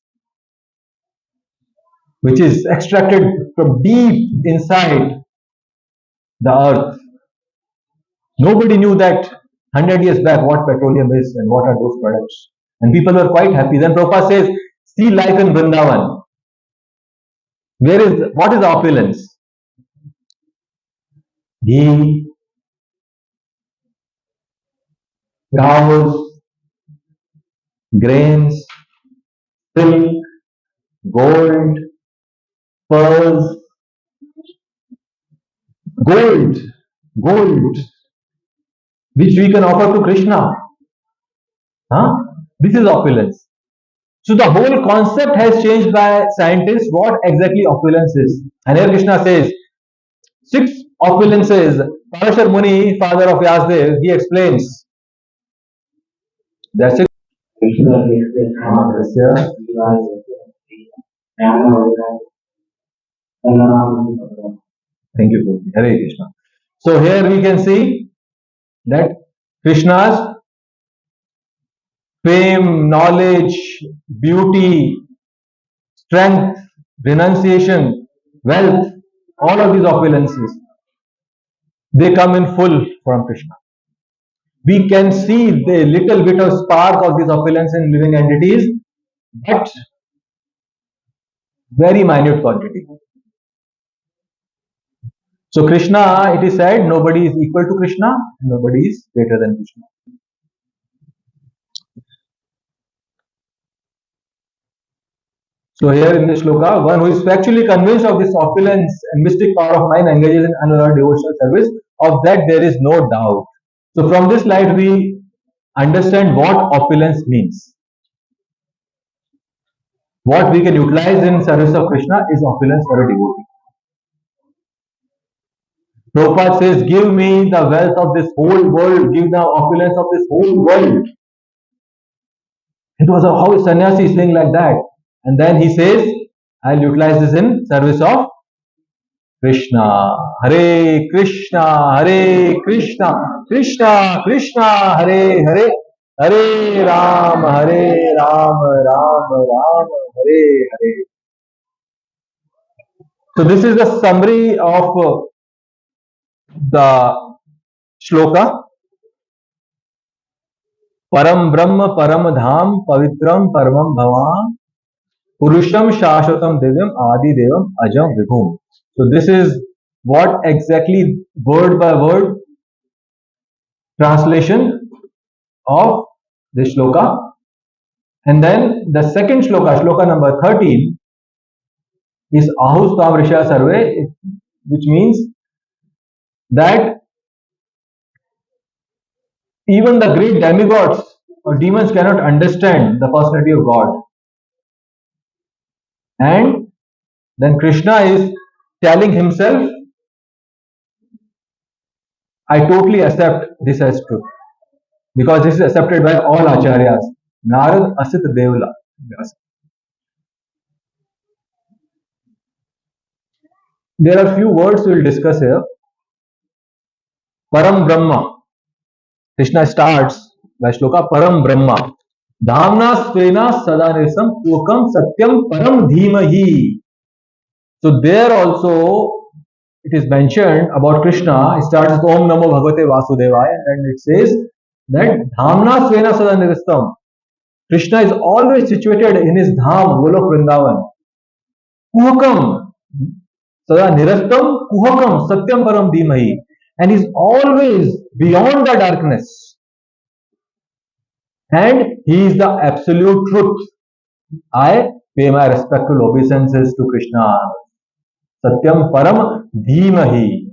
which is extracted from deep inside the earth. Nobody knew that 100 years back what petroleum is and what are those products. And people were quite happy. Then Prabhupada says, see life in Vrindavan. What is the opulence? Ghee, cows, grains, silk, gold, pearls, gold, which we can offer to Krishna. This is opulence. So the whole concept has changed by scientists what exactly opulence is. And here Krishna says, 6 opulences. Parashar Muni, father of Vyasdev, he explains That's it. Thank you, Prabhuji. Hare Krishna. So here we can see that Krishna's fame, knowledge, beauty, strength, renunciation, wealth, all of these opulences, they come in full from Krishna. We can see the little bit of spark of this opulence in living entities, but very minute quantity. So Krishna, it is said, nobody is equal to Krishna, nobody is greater than Krishna. So here in this shloka, one who is factually convinced of this opulence and mystic power of mind engages in another devotional service. Of that there is no doubt. So from this slide we understand what opulence means. What we can utilize in service of Krishna is opulence for a devotee. Prabhupada says, give me the wealth of this whole world, give the opulence of this whole world. It was a how sannyasi is saying like that. And then he says, I'll utilize this in service of Krishna. Hare Krishna, Hare Krishna, Krishna Krishna, Hare Hare, Hare Ram, Hare Ram, Ram Ram, Hare Hare. So this is the summary of the shloka. Param Brahma, Param Dham, Pavitram, Paramam Bhavam, Purusham Shashwatam Divyam, Adi Devam, Ajam Vibhum. So this is what exactly word by word translation of this shloka. And then the second shloka, shloka number 13, is Ahustam Risha Sarve, which means that even the great demigods or demons cannot understand the personality of God. And then Krishna is telling himself, I totally accept this as truth. Because this is accepted by all acharyas. Narad Asit Devla. There are few words we will discuss here. Param Brahma. Krishna starts by shloka Param Brahma. Dhamna Svena Sadanisam Ukam Satyam Param Dhimahi. So there also it is mentioned about Krishna. It starts with Om Namo Bhagavate Vasudevaya and it says that Dhamna Svena Sadanisam. Krishna is always situated in his dham, Golok Vrindavan. Kuhakam, Sada Nirastam, Kuhakam, Satyam Param Dhimahi. And is always beyond the darkness. And he is the absolute truth. I pay my respectful obeisances to Krishna. Satyam Param Dhimahi.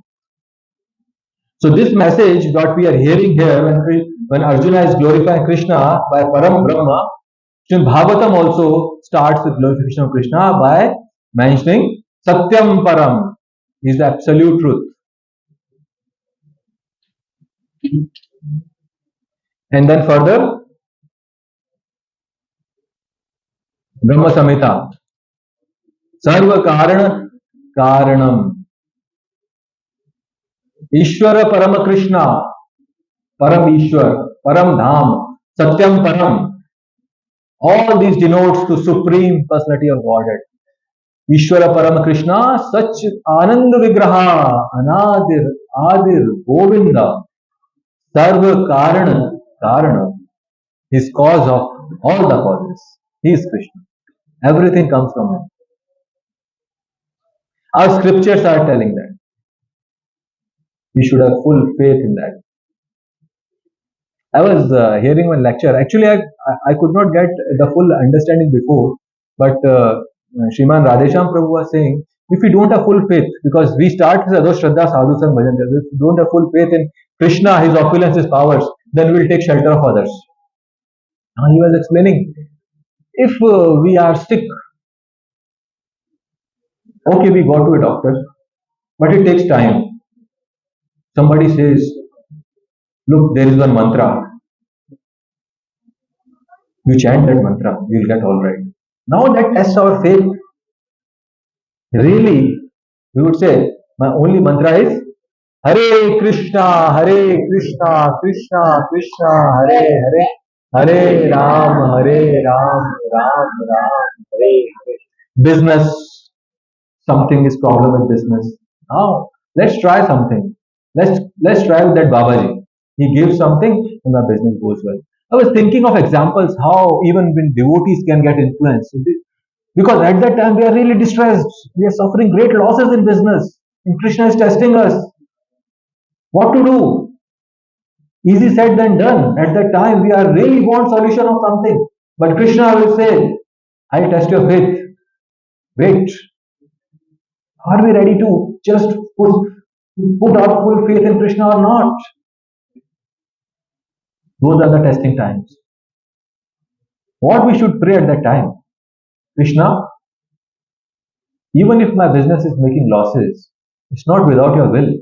So this message that we are hearing here when Arjuna is glorifying Krishna by Param Brahma, Srimad Bhagavatam also starts with glorification of Krishna by mentioning Satyam Param is the absolute truth. And then further, Brahma Samhita, Sarva Karana Karanam, Ishvara Parama Krishna, Param Ishwar, Param Dham, Satyam Param. All these denotes to Supreme Personality of Godhead. Ishvara Param Krishna, Sach Ananda Vigraha, Anadir, Adir, Govinda, Sarva Karana, his cause of all the causes. He is Krishna. Everything comes from him. Our scriptures are telling that. We should have full faith in that. I was hearing one lecture. Actually, I could not get the full understanding before, but Shriman Radhesham Prabhu was saying, if we don't have full faith, because we start with Ados Shraddha Sadhu Sang Bhajan, if we don't have full faith in Krishna, his opulence, his powers, then we will take shelter of others. Now he was explaining, if we are sick, okay, we go to a doctor, but it takes time. Somebody says, look, there is one mantra. You chant that mantra, you'll get all right. Now that tests our faith. Really, we would say, my only mantra is Hare Krishna, Hare Krishna, Krishna Krishna, Hare Hare, Hare Ram, Ram Ram, Hare Hare. Business, something is problem with business. Now, let's try something. Let's try with that Babaji. He gives something and my business goes well. I was thinking of examples how even when devotees can get influenced. Because at that time we are really distressed. We are suffering great losses in business. And Krishna is testing us. What to do? Easy said than done. At that time we are really want solution of something. But Krishna will say, I test your faith. Wait. Are we ready to just put our full faith in Krishna or not? Those are the testing times. What we should pray at that time? Krishna, even if my business is making losses, it's not without your will.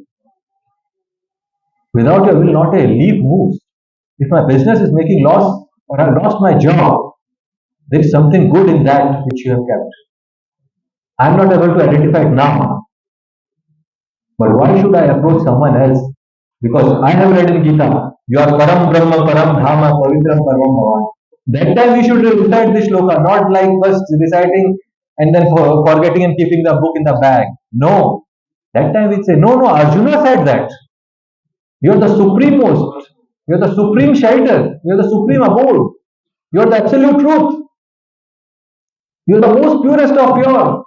Without your will, not a leaf moves. If my business is making loss or I've lost my job, there is something good in that which you have kept. I'm not able to identify it now. But why should I approach someone else? Because I have read in Gita, you are Param Brahma, Param Dhama, Pavitram Param Bhavan. That time we should recite this shloka, not like first reciting and then forgetting and keeping the book in the bag. No. That time we say, no, Arjuna said that. You are the supreme most. You are the supreme shelter. You are the supreme abode. You are the absolute truth. You are the most purest of pure.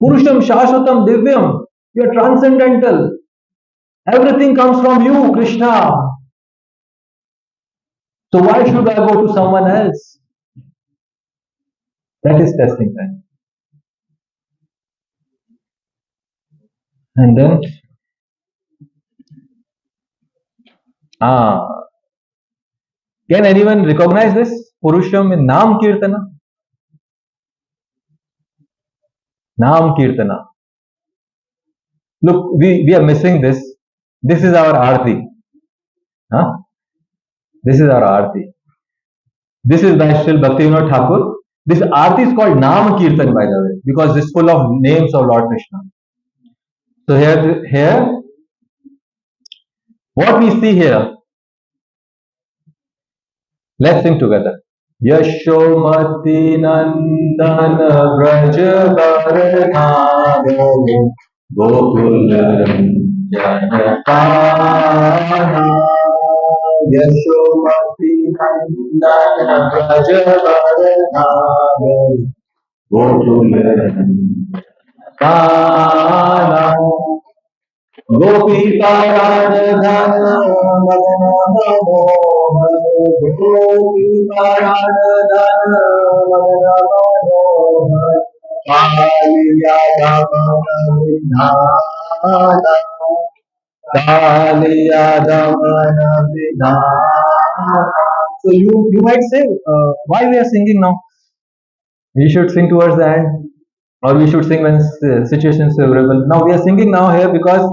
Purusham Shashvatam Divyam. You are transcendental. Everything comes from you, Krishna. So why should I go to someone else? That is testing time. And then, ah, can anyone recognize this? Purusham in Nam Kirtana? Nam Kirtana. Look, we are missing this. This is our Aarti. Huh? This is our Aarti. This is by Srila Bhaktivinoda Thakur. This Aarti is called Nam Kirtan, by the way, because it's full of names of Lord Krishna. So here, what we see here, let's sing together. Yashomati Nandan Braj Bharanagam Gokul Janapana Yashomati Nandan Braj Bharanagam Gokul Janapana Gopi Paradhana Madana Mohan Gopi Paradhana Madana Mohan Kaliya Damana Vidhana Kaliya Damana Vidhana. So you might say, why we are singing now? We should sing towards the end, or we should sing when situation is favorable. Now we are singing now here because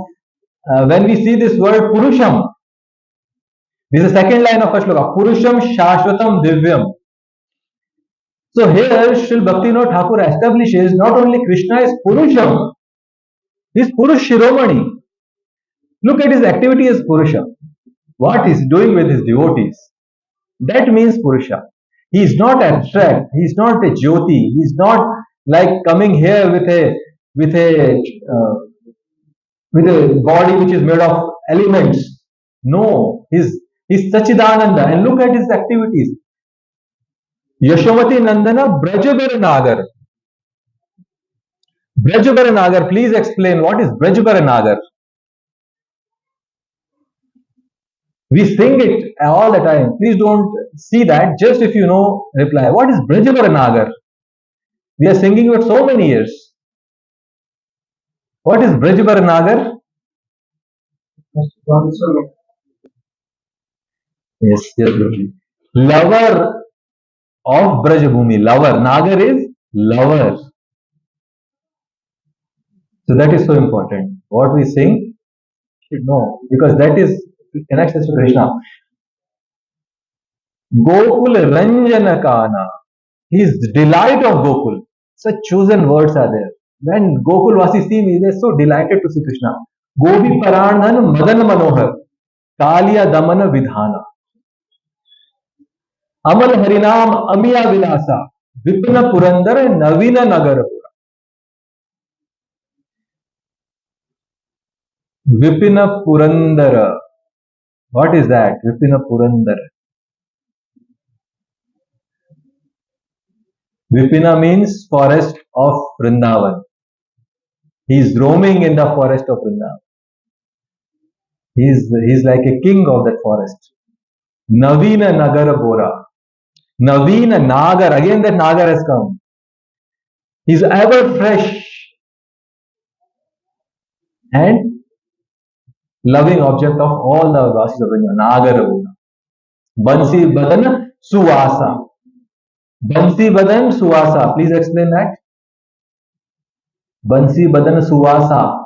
when we see this word Purusham, this is the second line of a shloka. Purusham Shashvatam Divyam. So here Srila Bhaktivinoda Thakur establishes not only Krishna is Purusham, he is Purush Shiromani. Look at his activity as Purusha. What he is doing with his devotees. That means Purusha. He is not abstract. He is not a Jyoti. He is not like coming here with a body which is made of elements. No, he's Sachidananda. And look at his activities. Yashomati Nandana Brajabara Nagar. Brajabara Nagar, please explain what is Brajabara Nagar. We sing it all the time. Please don't see that. Just if you know, reply. What is Brajabara Nagar? We are singing it so many years. What is Brajabara Nagar? Yes, lover of Brajabhumi. Lover. Nagar is lover. So that is so important. What we sing should know, because that is connects us to Krishna. Gokul Ranjana Kana. He is the delight of Gokul. Such chosen words are there. When Gokul Vasi see me, they are so delighted to see Krishna. Gopi Parandhan Madan Manohar. Kaliya Damana Vidhana. Amal Harinam Amiya Vilasa. Vipina Purandar Navina Nagar. Vipina Purandara. What is that? Vipina Purandara. Vipina means forest of Vrindavan. He is roaming in the forest of Vrindavan. He's like a king of that forest. Navina Nagara Bora. Navina Nagar. Again that Nagar has come. He's ever fresh and loving object of all the Vasis of Vrindavan. Nagara Bora. Bansi Badan Suvasa. Bansi Badan Suvasa. Please explain that. Bansi Badan Suvasa.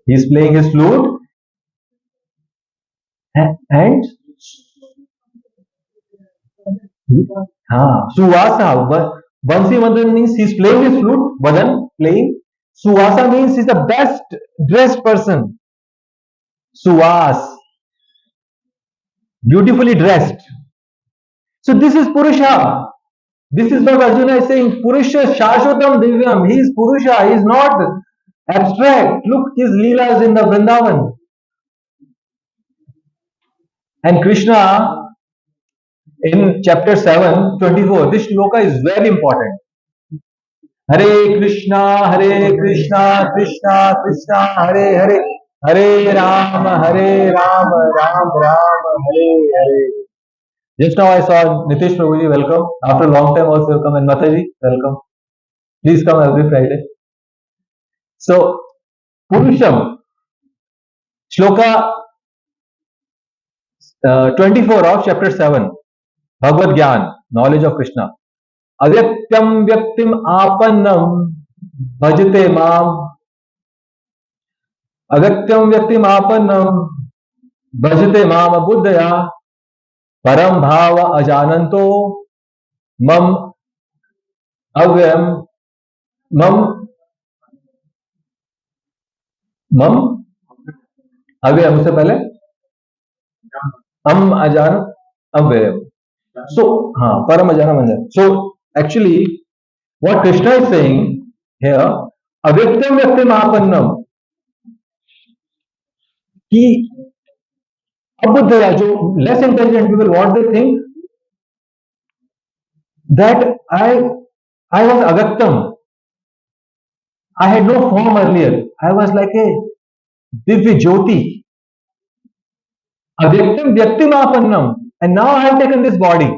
He's playing his flute and Suvasa. Bansi Badan means he's playing his flute. Badan playing. Suvasa means he's the best dressed person. Suvas. Beautifully dressed. So this is Purusha. This is what Arjuna is saying. Purusha Shashvatam Divyam. He is Purusha. He is not abstract. Look his leelas in the Vrindavan. And Krishna in chapter 7, 24, this shloka is very important. Hare Krishna, Krishna Krishna, Hare Hare, Hare Rama, Ram Ram, Hare Hare. Just now I saw Nitish Prabhuji, welcome. After a long time also come, and Mataji, welcome. Please come every Friday. So, Purusham, shloka 24 of chapter 7, Bhagavad Gyan, knowledge of Krishna. Avyaktyam vyaktim apannam bhajate mam. Avyaktyam vyaktim apannam bhajate mam buddhaya param bhava ajananto mam avyam mam avyam उससे पहले ajan avyam. So param ajanam ajan. So actually what Krishna is saying here, avyaktam vyaktim apannam, कि अबुद्धया, जो less intelligent people, what they think, that I was avyaktam. I had no form earlier. I was like a divya jyoti. Avyaktam vyaktim apannam. And now I have taken this body,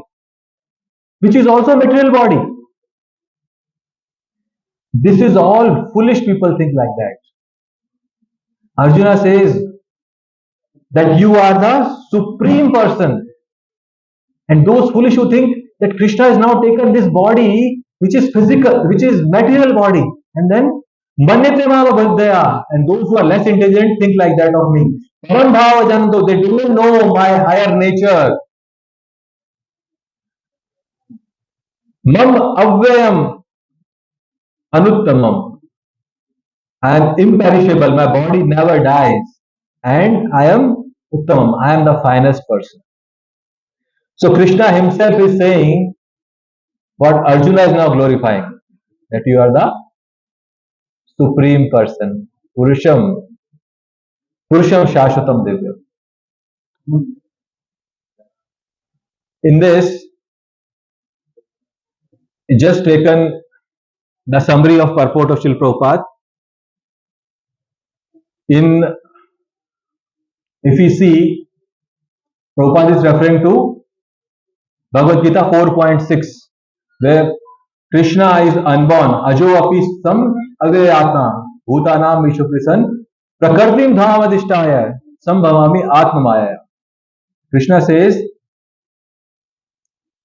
which is also a material body. This is all foolish people think like that. Arjuna says that you are the supreme person. And those foolish who think that Krishna has now taken this body, which is physical, which is material body, and then Manyate Mama Bhaddaya, and those who are less intelligent think like that of me. Param Bhava Janto, they don't know my higher nature. Mam Avyayam Anuttamam. I am imperishable, my body never dies, and I am Uttamam, I am the finest person. So Krishna himself is saying what Arjuna is now glorifying, that you are the supreme person, Purusham Shashvatam Divya. In this, just taken the summary of purport of Srila Prabhupada. If we see, Prabhupada is referring to Bhagavad Gita 4.6, where Krishna is unborn, ajo api sam agayatna, bhutanam vishwaprisan, prakartim dhamadishtaya, sambhavami atmamaya. Krishna says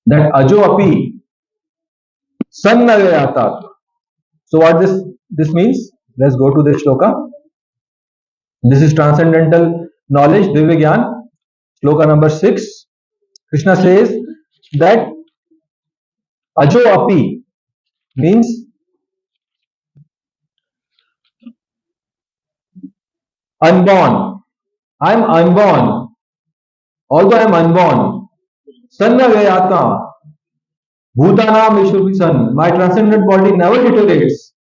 that ajo api san agayata. So what this means? Let's go to this shloka. This is transcendental knowledge, Divya Gyan, shloka number 6. Krishna says that ajo api means unborn. I'm unborn. Although I'm unborn, sanna vayata, bhutanam vishwabhisan, my transcendent body never deteriorates.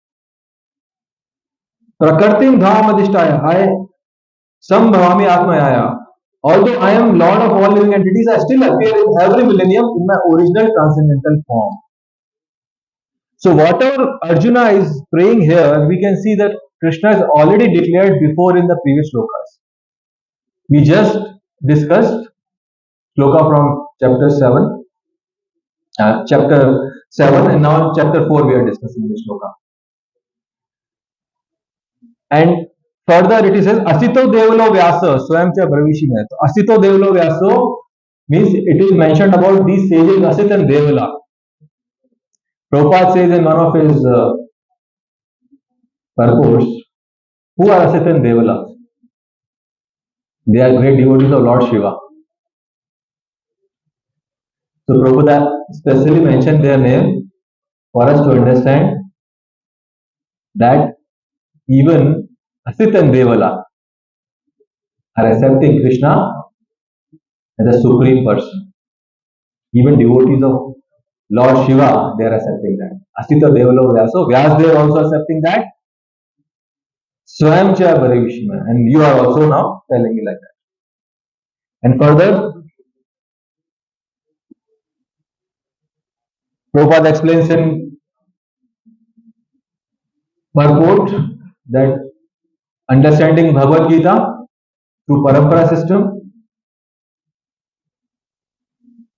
Prakartim dham adhishtaya, I sambhavami atmayaya. Although I am Lord of all living entities, I still appear in every millennium in my original transcendental form. So whatever Arjuna is praying here, we can see that Krishna is already declared before in the previous slokas. We just discussed sloka from chapter 7, and now chapter 4 we are discussing this sloka. And further it says, Asito Devalo Vyasa, Swayam Cha Bravishi mein. So Asito Devalo Vyaso means it is mentioned about these sages Asit and Devala. Prabhupada says in one of his purports, who are Asit and Devala? They are great devotees of Lord Shiva. So Prabhupada specially mentioned their name for us to understand that even Asit and Devala are accepting Krishna as a supreme person. Even devotees of Lord Shiva, they are accepting that. Asita Devalo Vyaso, Vyas they are also accepting that. Swayam Cha Barivishma, and you are also now telling me like that. And further, Prabhupada explains in purport that understanding Bhagavad Gita through Parampara system,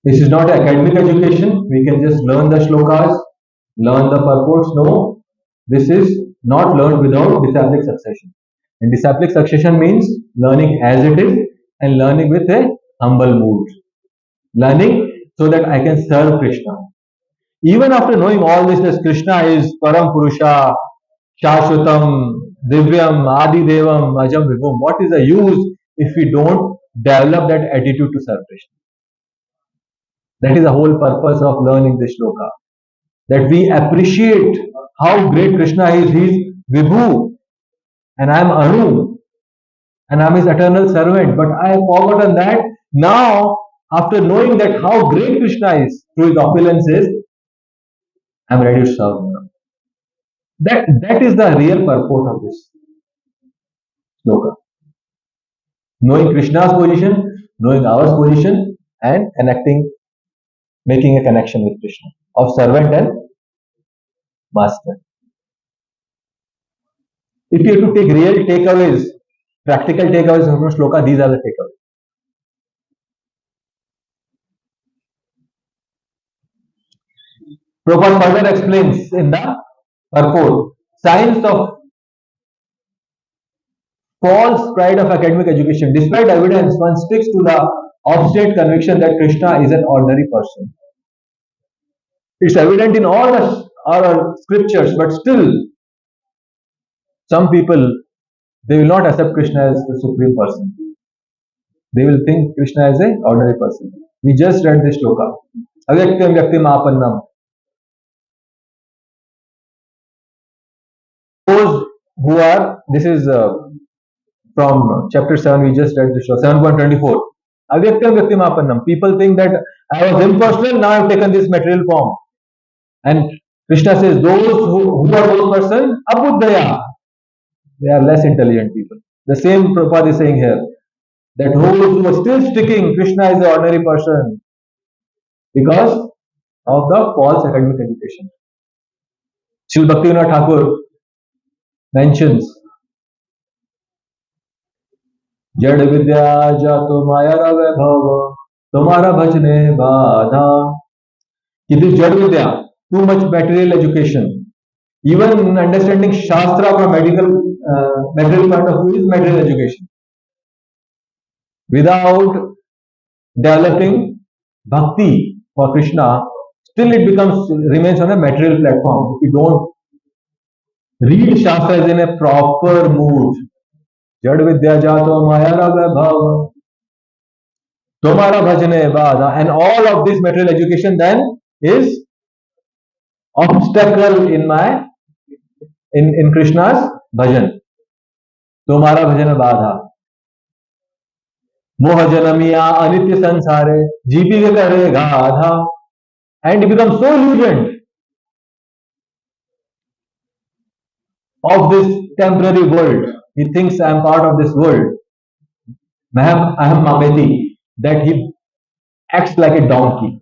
this is not academic education. We can just learn the shlokas, learn the purports. No, this is not learned without disciplic succession. And disciplic succession means learning as it is and learning with a humble mood. Learning so that I can serve Krishna. Even after knowing all this, that Krishna is Param Purusha, Shashvatam, Divyam, Adi Devam, Ajam Vibhum, what is the use if we don't develop that attitude to serve Krishna? That is the whole purpose of learning this shloka. That we appreciate how great Krishna is. He is Vibhu and I am Anu and I am his eternal servant. But I have forgotten that. Now, after knowing that how great Krishna is through his opulences, I am ready to serve him. That is the real purport of this sloka. Knowing Krishna's position, knowing our position, and connecting, making a connection with Krishna of servant and master. If you have to take real takeaways, practical takeaways from shloka, these are the takeaways. Prabhupada further explains in the purport, science of false pride of academic education. Despite evidence, one sticks to the obstinate conviction that Krishna is an ordinary person. It's evident in all the our scriptures, but still, some people they will not accept Krishna as the supreme person. They will think Krishna is an ordinary person. We just read this shloka. Avyaktam vyaktim apannam. Those who are, this is from chapter 7, we just read this shloka, 7.24. Avyaktam vyaktim apannam. People think that I was impersonal, now I have taken this material form. And Krishna says, those who are those person, abuddhaya. They are less intelligent people. The same Prabhupada is saying here. That those who are still sticking Krishna is an ordinary person because of the false academic education. Srila Bhaktivinoda Thakur mentions जड़ विद्या जातो माया वैभव तुम्हारा भजने बाधा. It is Jad Vidya, too much material education. Even understanding Shastra from material point of view is material education. Without developing bhakti for Krishna, still it remains on a material platform. If we don't read Shastras in a proper mood, Jad Vidya Jato Maya Raga Bhava. Tomara bhajane badha, and all of this material education then is obstacle in my in Krishna's bhajan. Tomara bhajane badha. मोह जनमिया अनित्य संसारे GP के करे गाधा, and he becomes so illusioned of this temporary world. He thinks I am part of this world. Aham mameti, that he acts like a donkey.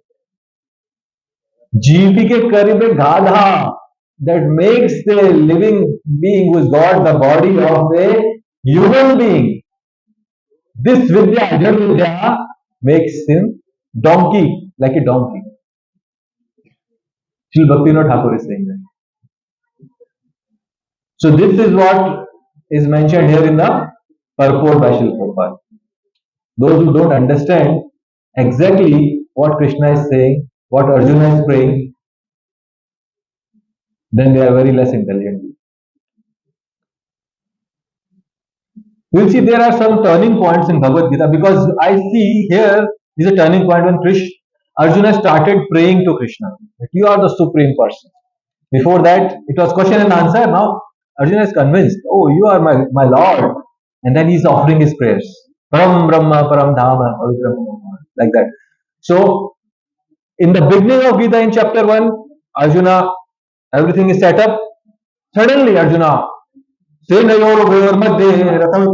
GP के करीब गाधा, that makes the living being who is got the body of a human being. This vidya, Jad vidya, makes him donkey, like a donkey. Srila Bhaktivinoda Thakur is saying that. So this is what is mentioned here in the purport by Srila Prabhupada. Those who don't understand exactly what Krishna is saying, what Arjuna is praying, then they are very less intelligent. We'll see there are some turning points in Bhagavad Gita, because I see here is a turning point when Arjuna started praying to Krishna that you are the supreme person. Before that, it was question and answer. Now Arjuna is convinced, oh, you are my Lord. And then he's offering his prayers. Param Brahma, Param Dhama, like that. So, in the beginning of Gita in chapter 1, Arjuna, everything is set up. Suddenly, Arjuna, सेनयोर मध्ये रथम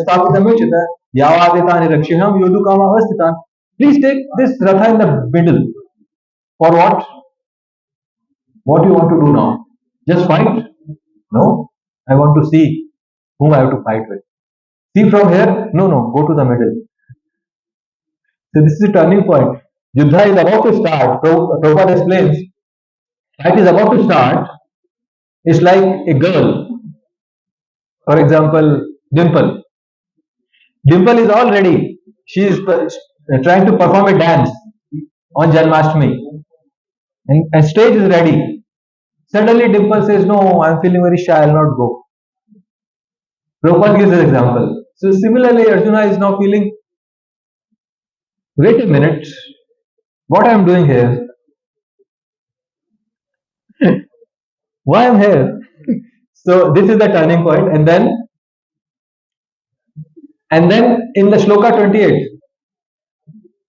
स्थापितमुचित यावादितानि रक्षिणं योद्धुकामावस्थितान्. Please take this ratha in the middle. For what? What you want to do now? Just fight? No. I want to see whom I have to fight with. See from here? No, no. Go to the middle. So this is a turning point. Yuddha is about to start. Prabhupada explains. Fight is about to start. It's like a girl. For example, Dimple. Dimple is all ready. She is trying to perform a dance on Janmashtami. And stage is ready. Suddenly Dimple says, no, I am feeling very shy, I will not go. Prabhupada gives an example. So similarly, Arjuna is now feeling, wait a minute, what I am doing here? Why I am here? So this is the turning point. And then in the shloka 28,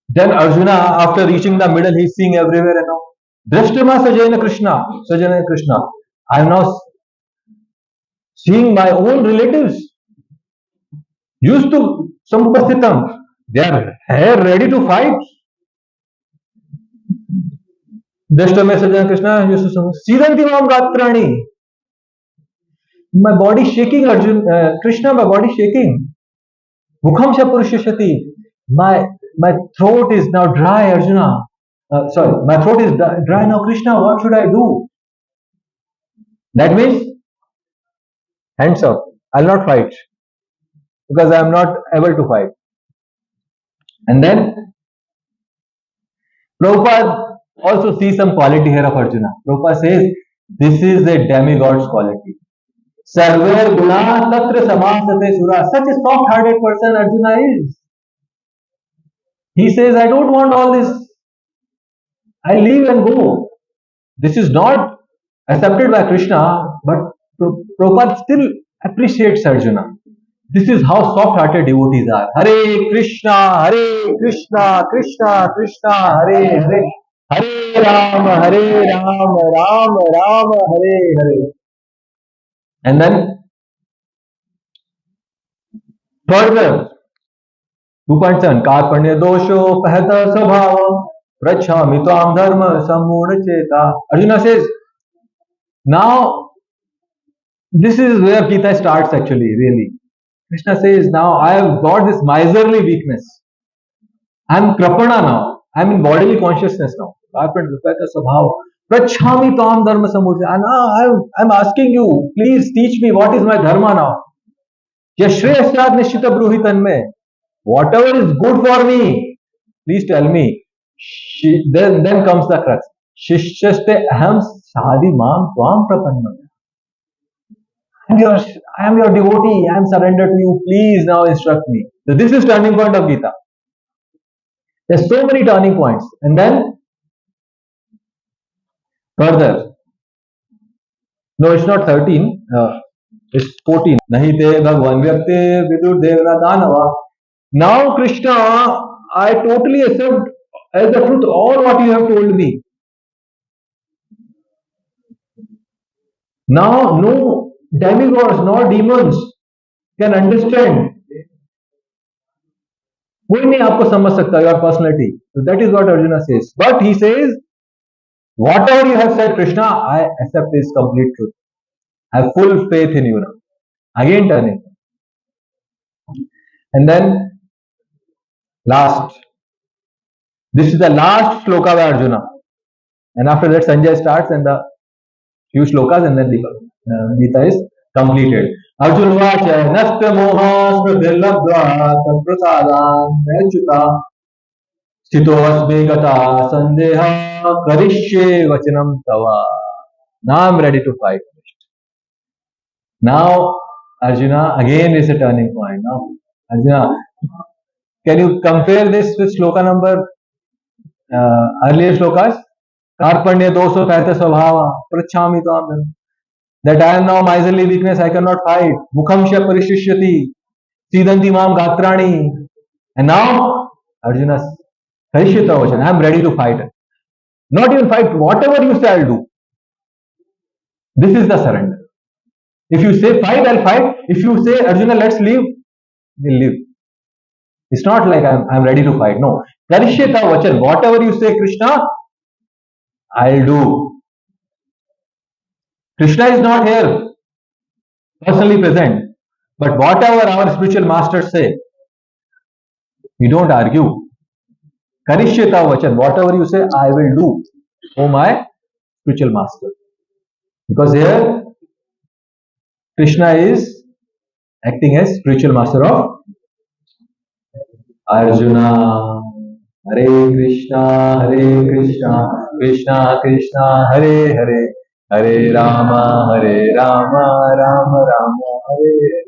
then Arjuna, after reaching the middle, he is seeing everywhere and now. Drashtama Sajana Krishna. I am now seeing my own relatives. Used to Sampasthitam. They are here ready to fight. Drashtama Sajana Krishna used to Siddhanti Mam Gatrani. My body shaking, Krishna, my body shaking. Mukham Shapurushashati. My throat is now dry, Arjuna. Sorry, my throat is dry now, Krishna. What should I do? That means, hands up. I'll not fight because I am not able to fight. And then Prabhupada also sees some quality here of Arjuna. Prabhupada says this is a demigod's quality. Sarver guna tatra samasate sura. Such a soft-hearted person Arjuna is. He says, I don't want all this. I leave and go. This is not accepted by Krishna, but Prabhupada still appreciates Arjuna. This is how soft-hearted devotees are. Hare Krishna, Krishna Krishna, Hare Hare. Hare Rama, Ram Ram, Hare Hare. And then third verse, 2.7, Karpanya dosho pahata sabhava prachhami tvam dharma samuna cheta. Arjuna says, now this is where Gita starts actually, really. Krishna says, now I have got this miserly weakness. I am krapana now. I am in bodily consciousness now. Prachhami tvam dharma samuna. And now I am asking you, please teach me what is my dharma now. Yashreyasad nishita bruhitan mein. Whatever is good for me, please tell me. Then comes the crux. Shishyaste aham sadhi mam tvam prapanna. I am your devotee. I am surrendered to you. Please now instruct me. So this is turning point of Gita. There's so many turning points. And then further, no, it's not 13, it's 14. Nahi te Bhagwan Vyakte Vidur Devna Danava. Now, Krishna, I totally accept as the truth all what you have told me. Now, no demigods, nor demons can understand. कोई नहीं आपको समझ सकता your personality. So that is what Arjuna says. But he says, whatever you have said, Krishna, I accept is complete truth. I have full faith in you now. Again turning. And then last. This is the last sloka by Arjuna. And after that Sanjay starts and the few slokas and then the Gita is completed. Arjuna vacha nasta moha smridhilabdva taprasadan mechuta sthitosme gata sandeha karishye vachanam tava. Now I'm ready to fight. Now Arjuna again is a turning point. Now Arjuna, can you compare this with sloka number earlier slokas? Karpanya doso paita svabhava prachami tam. That I am now miserly weakness, I cannot fight. Mukhamsha parishishyati sidanti mam gatrani. And now Arjuna Karishyata vachan, I am ready to fight. Not even fight, whatever you say I'll do. This is the surrender. If you say fight, I'll fight. If you say Arjuna, let's leave, we'll leave. It's not like I'm ready to fight. No. Karishyata vachan, whatever you say, Krishna, I'll do. Krishna is not here, personally present. But whatever our spiritual masters say, we don't argue. Karishyata vachan, whatever you say, I will do. Oh my spiritual master. Because here, Krishna is acting as spiritual master of Arjuna. Hare Krishna, Krishna Krishna, Hare Hare, Hare Rama, Rama Rama, Hare Hare.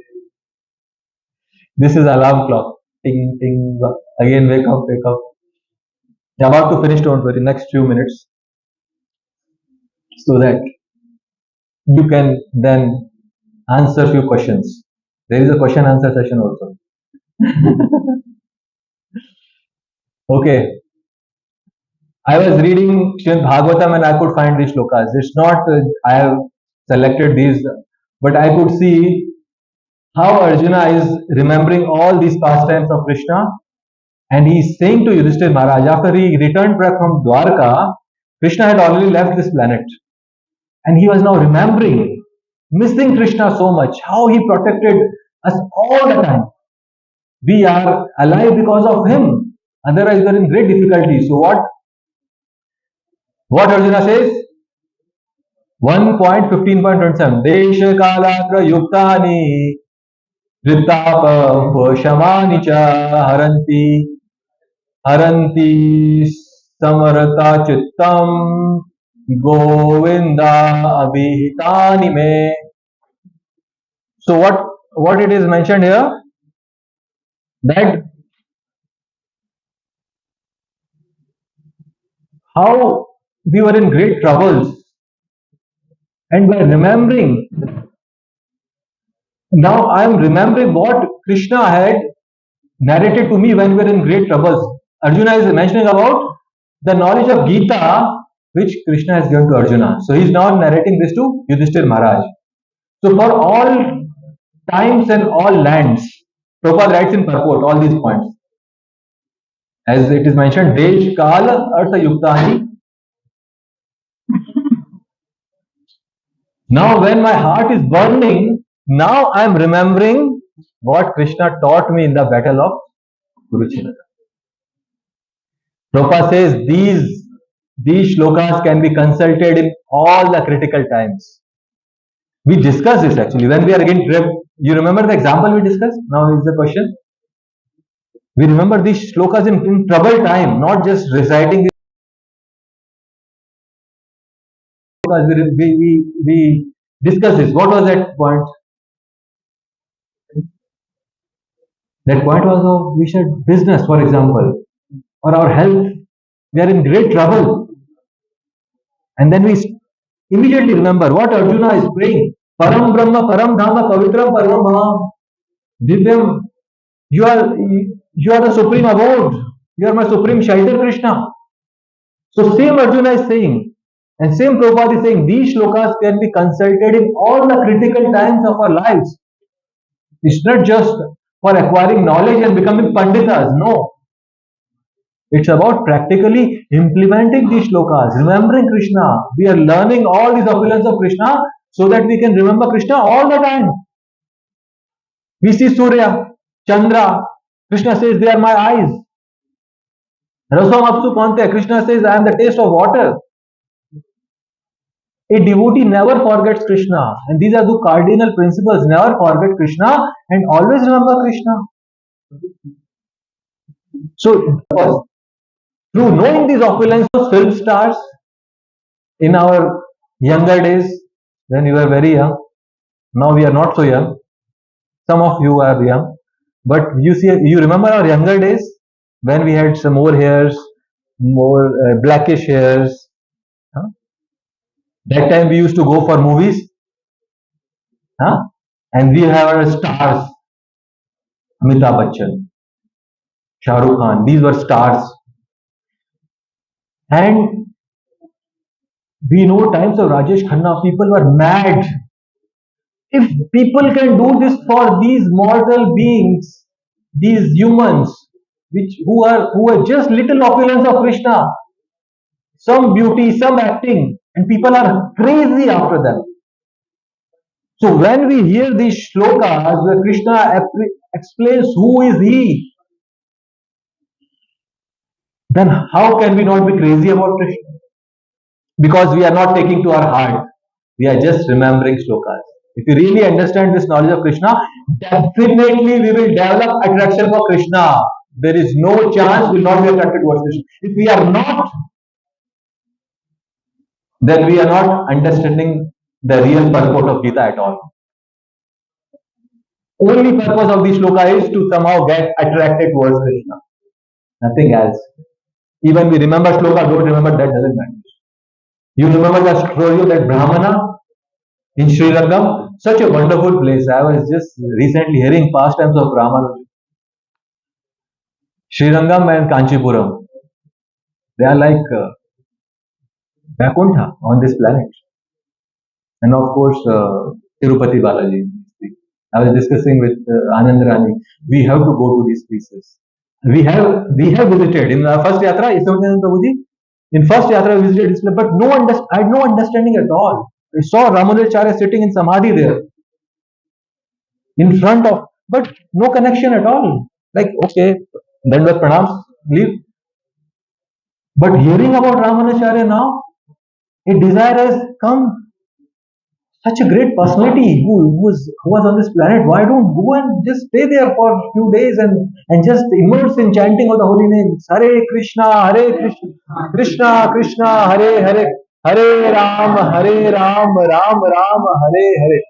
This is alarm clock. Ting, ting. Again, wake up, wake up. I'm about to finish, don't worry, next few minutes. So that you can then answer few questions. There is a question answer session also. Okay. I was reading Srimad Bhagavatam and I could find these shlokas. It's not I have selected these, but I could see how Arjuna is remembering all these pastimes of Krishna, and he is saying to Yudhishthira Maharaj, after he returned back from Dwarka, Krishna had already left this planet, and he was now remembering, missing Krishna so much, how he protected us all the time. We are alive because of him. Otherwise, we are in great difficulty. So what Arjuna says? 1.15.27 Desha kalatra yuktani Ritapa shamani cha haranti samarata chittam govinda abhitani me. So what it is mentioned here? That how we were in great troubles, and by remembering, now I am remembering what Krishna had narrated to me when we were in great troubles. Arjuna is mentioning about the knowledge of Gita which Krishna has given to Arjuna. So he is now narrating this to Yudhishthira Maharaj. So for all times and all lands, Prabhupada writes in purport all these points. As it is mentioned, Desh, Kala, Artha, Yuktani. Now when my heart is burning, now I am remembering what Krishna taught me in the battle of Kurukshetra. Prabhupada says these shlokas can be consulted in all the critical times. We discussed this actually when we are again. You remember the example we discussed? Now is the question. We remember these shlokas in trouble time, not just reciting. We discussed this. What was that point? That point was of we should business, for example. or our health, we are in great trouble. And then we immediately remember what Arjuna is praying. Param Brahma, Param Dhama, Pavitram Param Bham. Divyam, you are the supreme abode. You are my supreme Shaitan Krishna. So same Arjuna is saying, and same Prabhupada is saying, these shlokas can be consulted in all the critical times of our lives. It's not just for acquiring knowledge and becoming panditas. No, it's about practically implementing these shlokas, remembering Krishna. We are learning all these opulence of Krishna so that we can remember Krishna all the time. We see Surya, Chandra. Krishna says, they are my eyes. Rasam Apsu Kante. Krishna says, I am the taste of water. A devotee never forgets Krishna. And these are the cardinal principles. Never forget Krishna and always remember Krishna. So, through knowing these opulence of film stars in our younger days, when we were very young, now we are not so young. Some of you are young. But you remember our younger days when we had some more hairs, more blackish hairs. Huh? That time we used to go for movies, huh? And we have our stars, Amitabh Bachchan, Shah Rukh Khan. These were stars, and we know times of Rajesh Khanna. People were mad. If people can do this for these mortal beings, these humans, who are just little opulence of Krishna, some beauty, some acting, and people are crazy after them. So when we hear these shlokas where Krishna explains who is he, then how can we not be crazy about Krishna? Because we are not taking to our heart. We are just remembering shlokas. If you really understand this knowledge of Krishna, definitely we will develop attraction for Krishna. There is no chance we will not be attracted towards Krishna. If we are not, then we are not understanding the real purport of Gita at all. Only purpose of this shloka is to somehow get attracted towards Krishna. Nothing else. Even we remember shloka, don't remember, that doesn't matter. You remember the story of that Brahmana in Sri Rangam? Such a wonderful place. I was just recently hearing pastimes of Brahmana. Sri Rangam and Kanchipuram. They are like Vaikuntha on this planet. And of course, Tirupati Balaji. I was discussing with Anand Rani. We have to go to these places. We have visited in our first yatra. Prabhuji, in first yatra we visited this place, but I had no understanding at all. I saw Ramanujacharya sitting in samadhi there, in front of, but no connection at all. Like, okay, Dandavat Pranams, leave. But hearing about Ramanujacharya now, a desire has come. Such a great personality who was on this planet. Why don't go and just stay there for a few days and just immerse in chanting of the holy names? Hare Krishna, Krishna Krishna, Hare Hare, Hare Ram, Ram Ram, Hare Hare.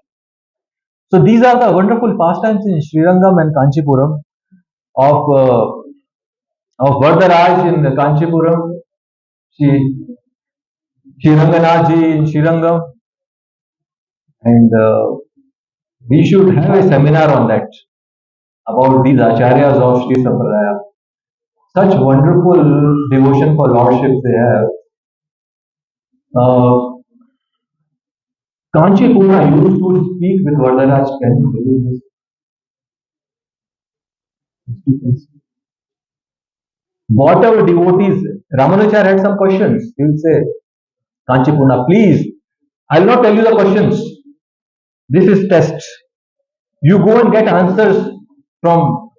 So these are the wonderful pastimes in Srirangam and Kanchipuram of Vardharaj in Kanchipuram, Sriranganaji in Srirangam, and we should have a seminar on that about these acharyas of Sri Sampradaya. Such wonderful devotion for lordships they have. Kanchipura used to speak with Vardharaj. Can you believe this? Whatever devotees, Ramanujacharya had some questions. He will say, Kanchipurna, please, I will not tell you the questions. This is test. You go and get answers from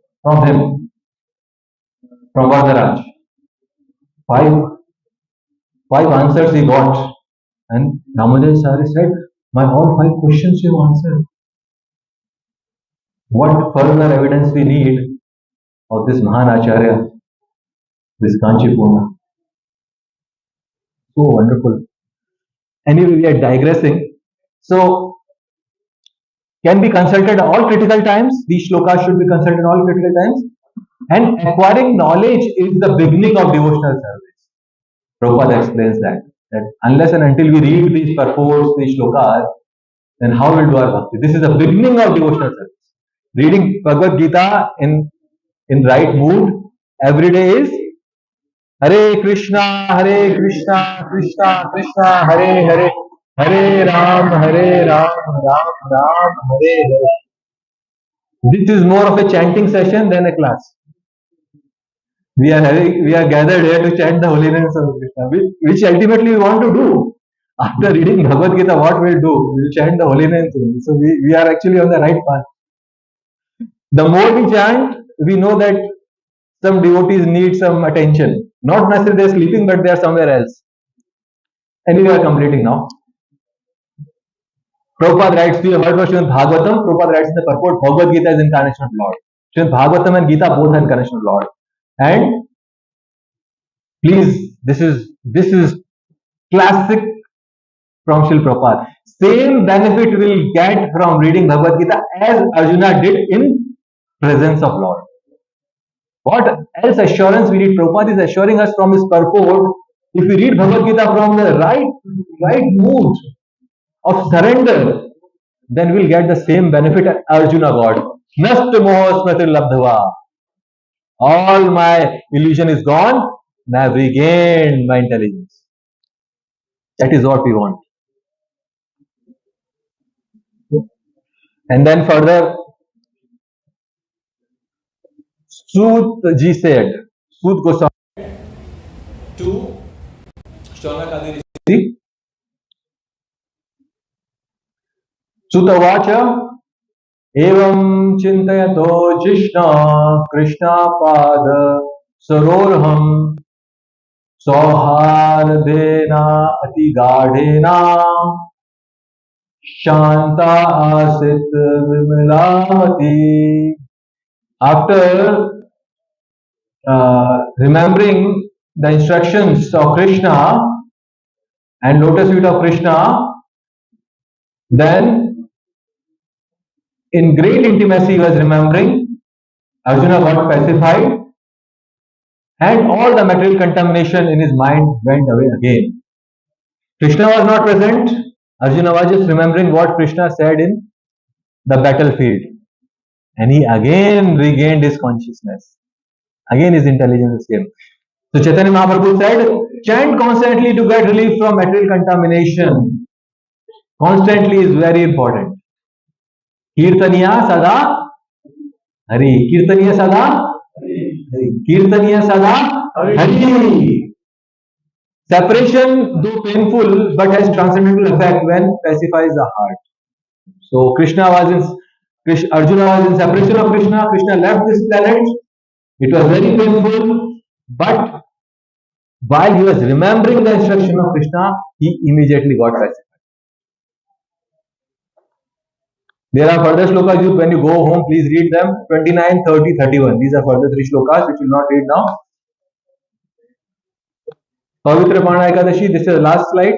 him, from Vardharaj. Five answers he got. And Ramanujacharya said, my all 5 questions you answered. What further evidence we need of this Mahan Acharya, this Kanchipurna? So wonderful. Anyway, we are digressing. So, can be consulted all critical times. These shlokas should be consulted all critical times. And acquiring knowledge is the beginning of devotional service. Prabhupada explains that unless and until we read these purports, these shlokas, then how will do our bhakti? This is the beginning of devotional service. Reading Bhagavad Gita in right mood every day is Hare Krishna, Krishna Krishna, Hare Hare, Hare Ram, Ram, Hare Hare. This is more of a chanting session than a class. We are gathered here to chant the holy names of Krishna, which ultimately we want to do. After reading Bhagavad Gita, what we'll do? We'll chant the holy names. So we are actually on the right path. The more we chant, we know that some devotees need some attention. Not necessarily they're sleeping, but they're somewhere else. Anyway, we are completing now. Prabhupada writes, we have heard from Srimad Bhagavatam. Prabhupada writes in the purport, Bhagavad Gita is incarnation of Lord. Srimad Bhagavatam and Gita both are incarnation of Lord. And please, this is classic from Srila Prabhupada. Same benefit will get from reading Bhagavad Gita as Arjuna did in presence of Lord. What else assurance we need? Prabhupada is assuring us from his purport. If we read Bhagavad Gita from the right mood of surrender, then we'll get the same benefit as Arjuna got. Nast moho smriti labdhava. All my illusion is gone. Now I've regained my intelligence. That is what we want. And then further, Sud ji said, Sud Goswami to Shaunakadi Rishi, Sutavacha, Evam Chintayato Jishna Krishna Pada Sarorham Sauhardena Ati Gadena Shanta Asit Vimilamati. After remembering the instructions of Krishna and lotus feet of Krishna, then in great intimacy he was remembering, Arjuna got pacified and all the material contamination in his mind went away again. Krishna was not present, Arjuna was just remembering what Krishna said in the battlefield. And he again regained his consciousness. Again his intelligence came. So Chaitanya Mahaprabhu said, chant constantly to get relief from material contamination. Constantly is very important. Kirtaniya sada Hari. Kirtaniya sada Hari. Kirtaniya sada Hari. Separation, though painful, but has transcendental effect when pacifies the heart. So Arjuna was in separation of Krishna. Krishna left this planet. It was very painful, but while he was remembering the instruction of Krishna, he immediately got pacified. There are further shlokas. When you go home, please read them. 29, 30, 31. These are further 3 shlokas which we will not read now. Pavitra Pana Ekadashi. This is the last slide.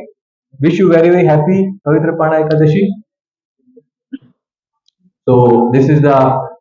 Wish you very, very happy Pavitra Pana Ekadashi. So this is the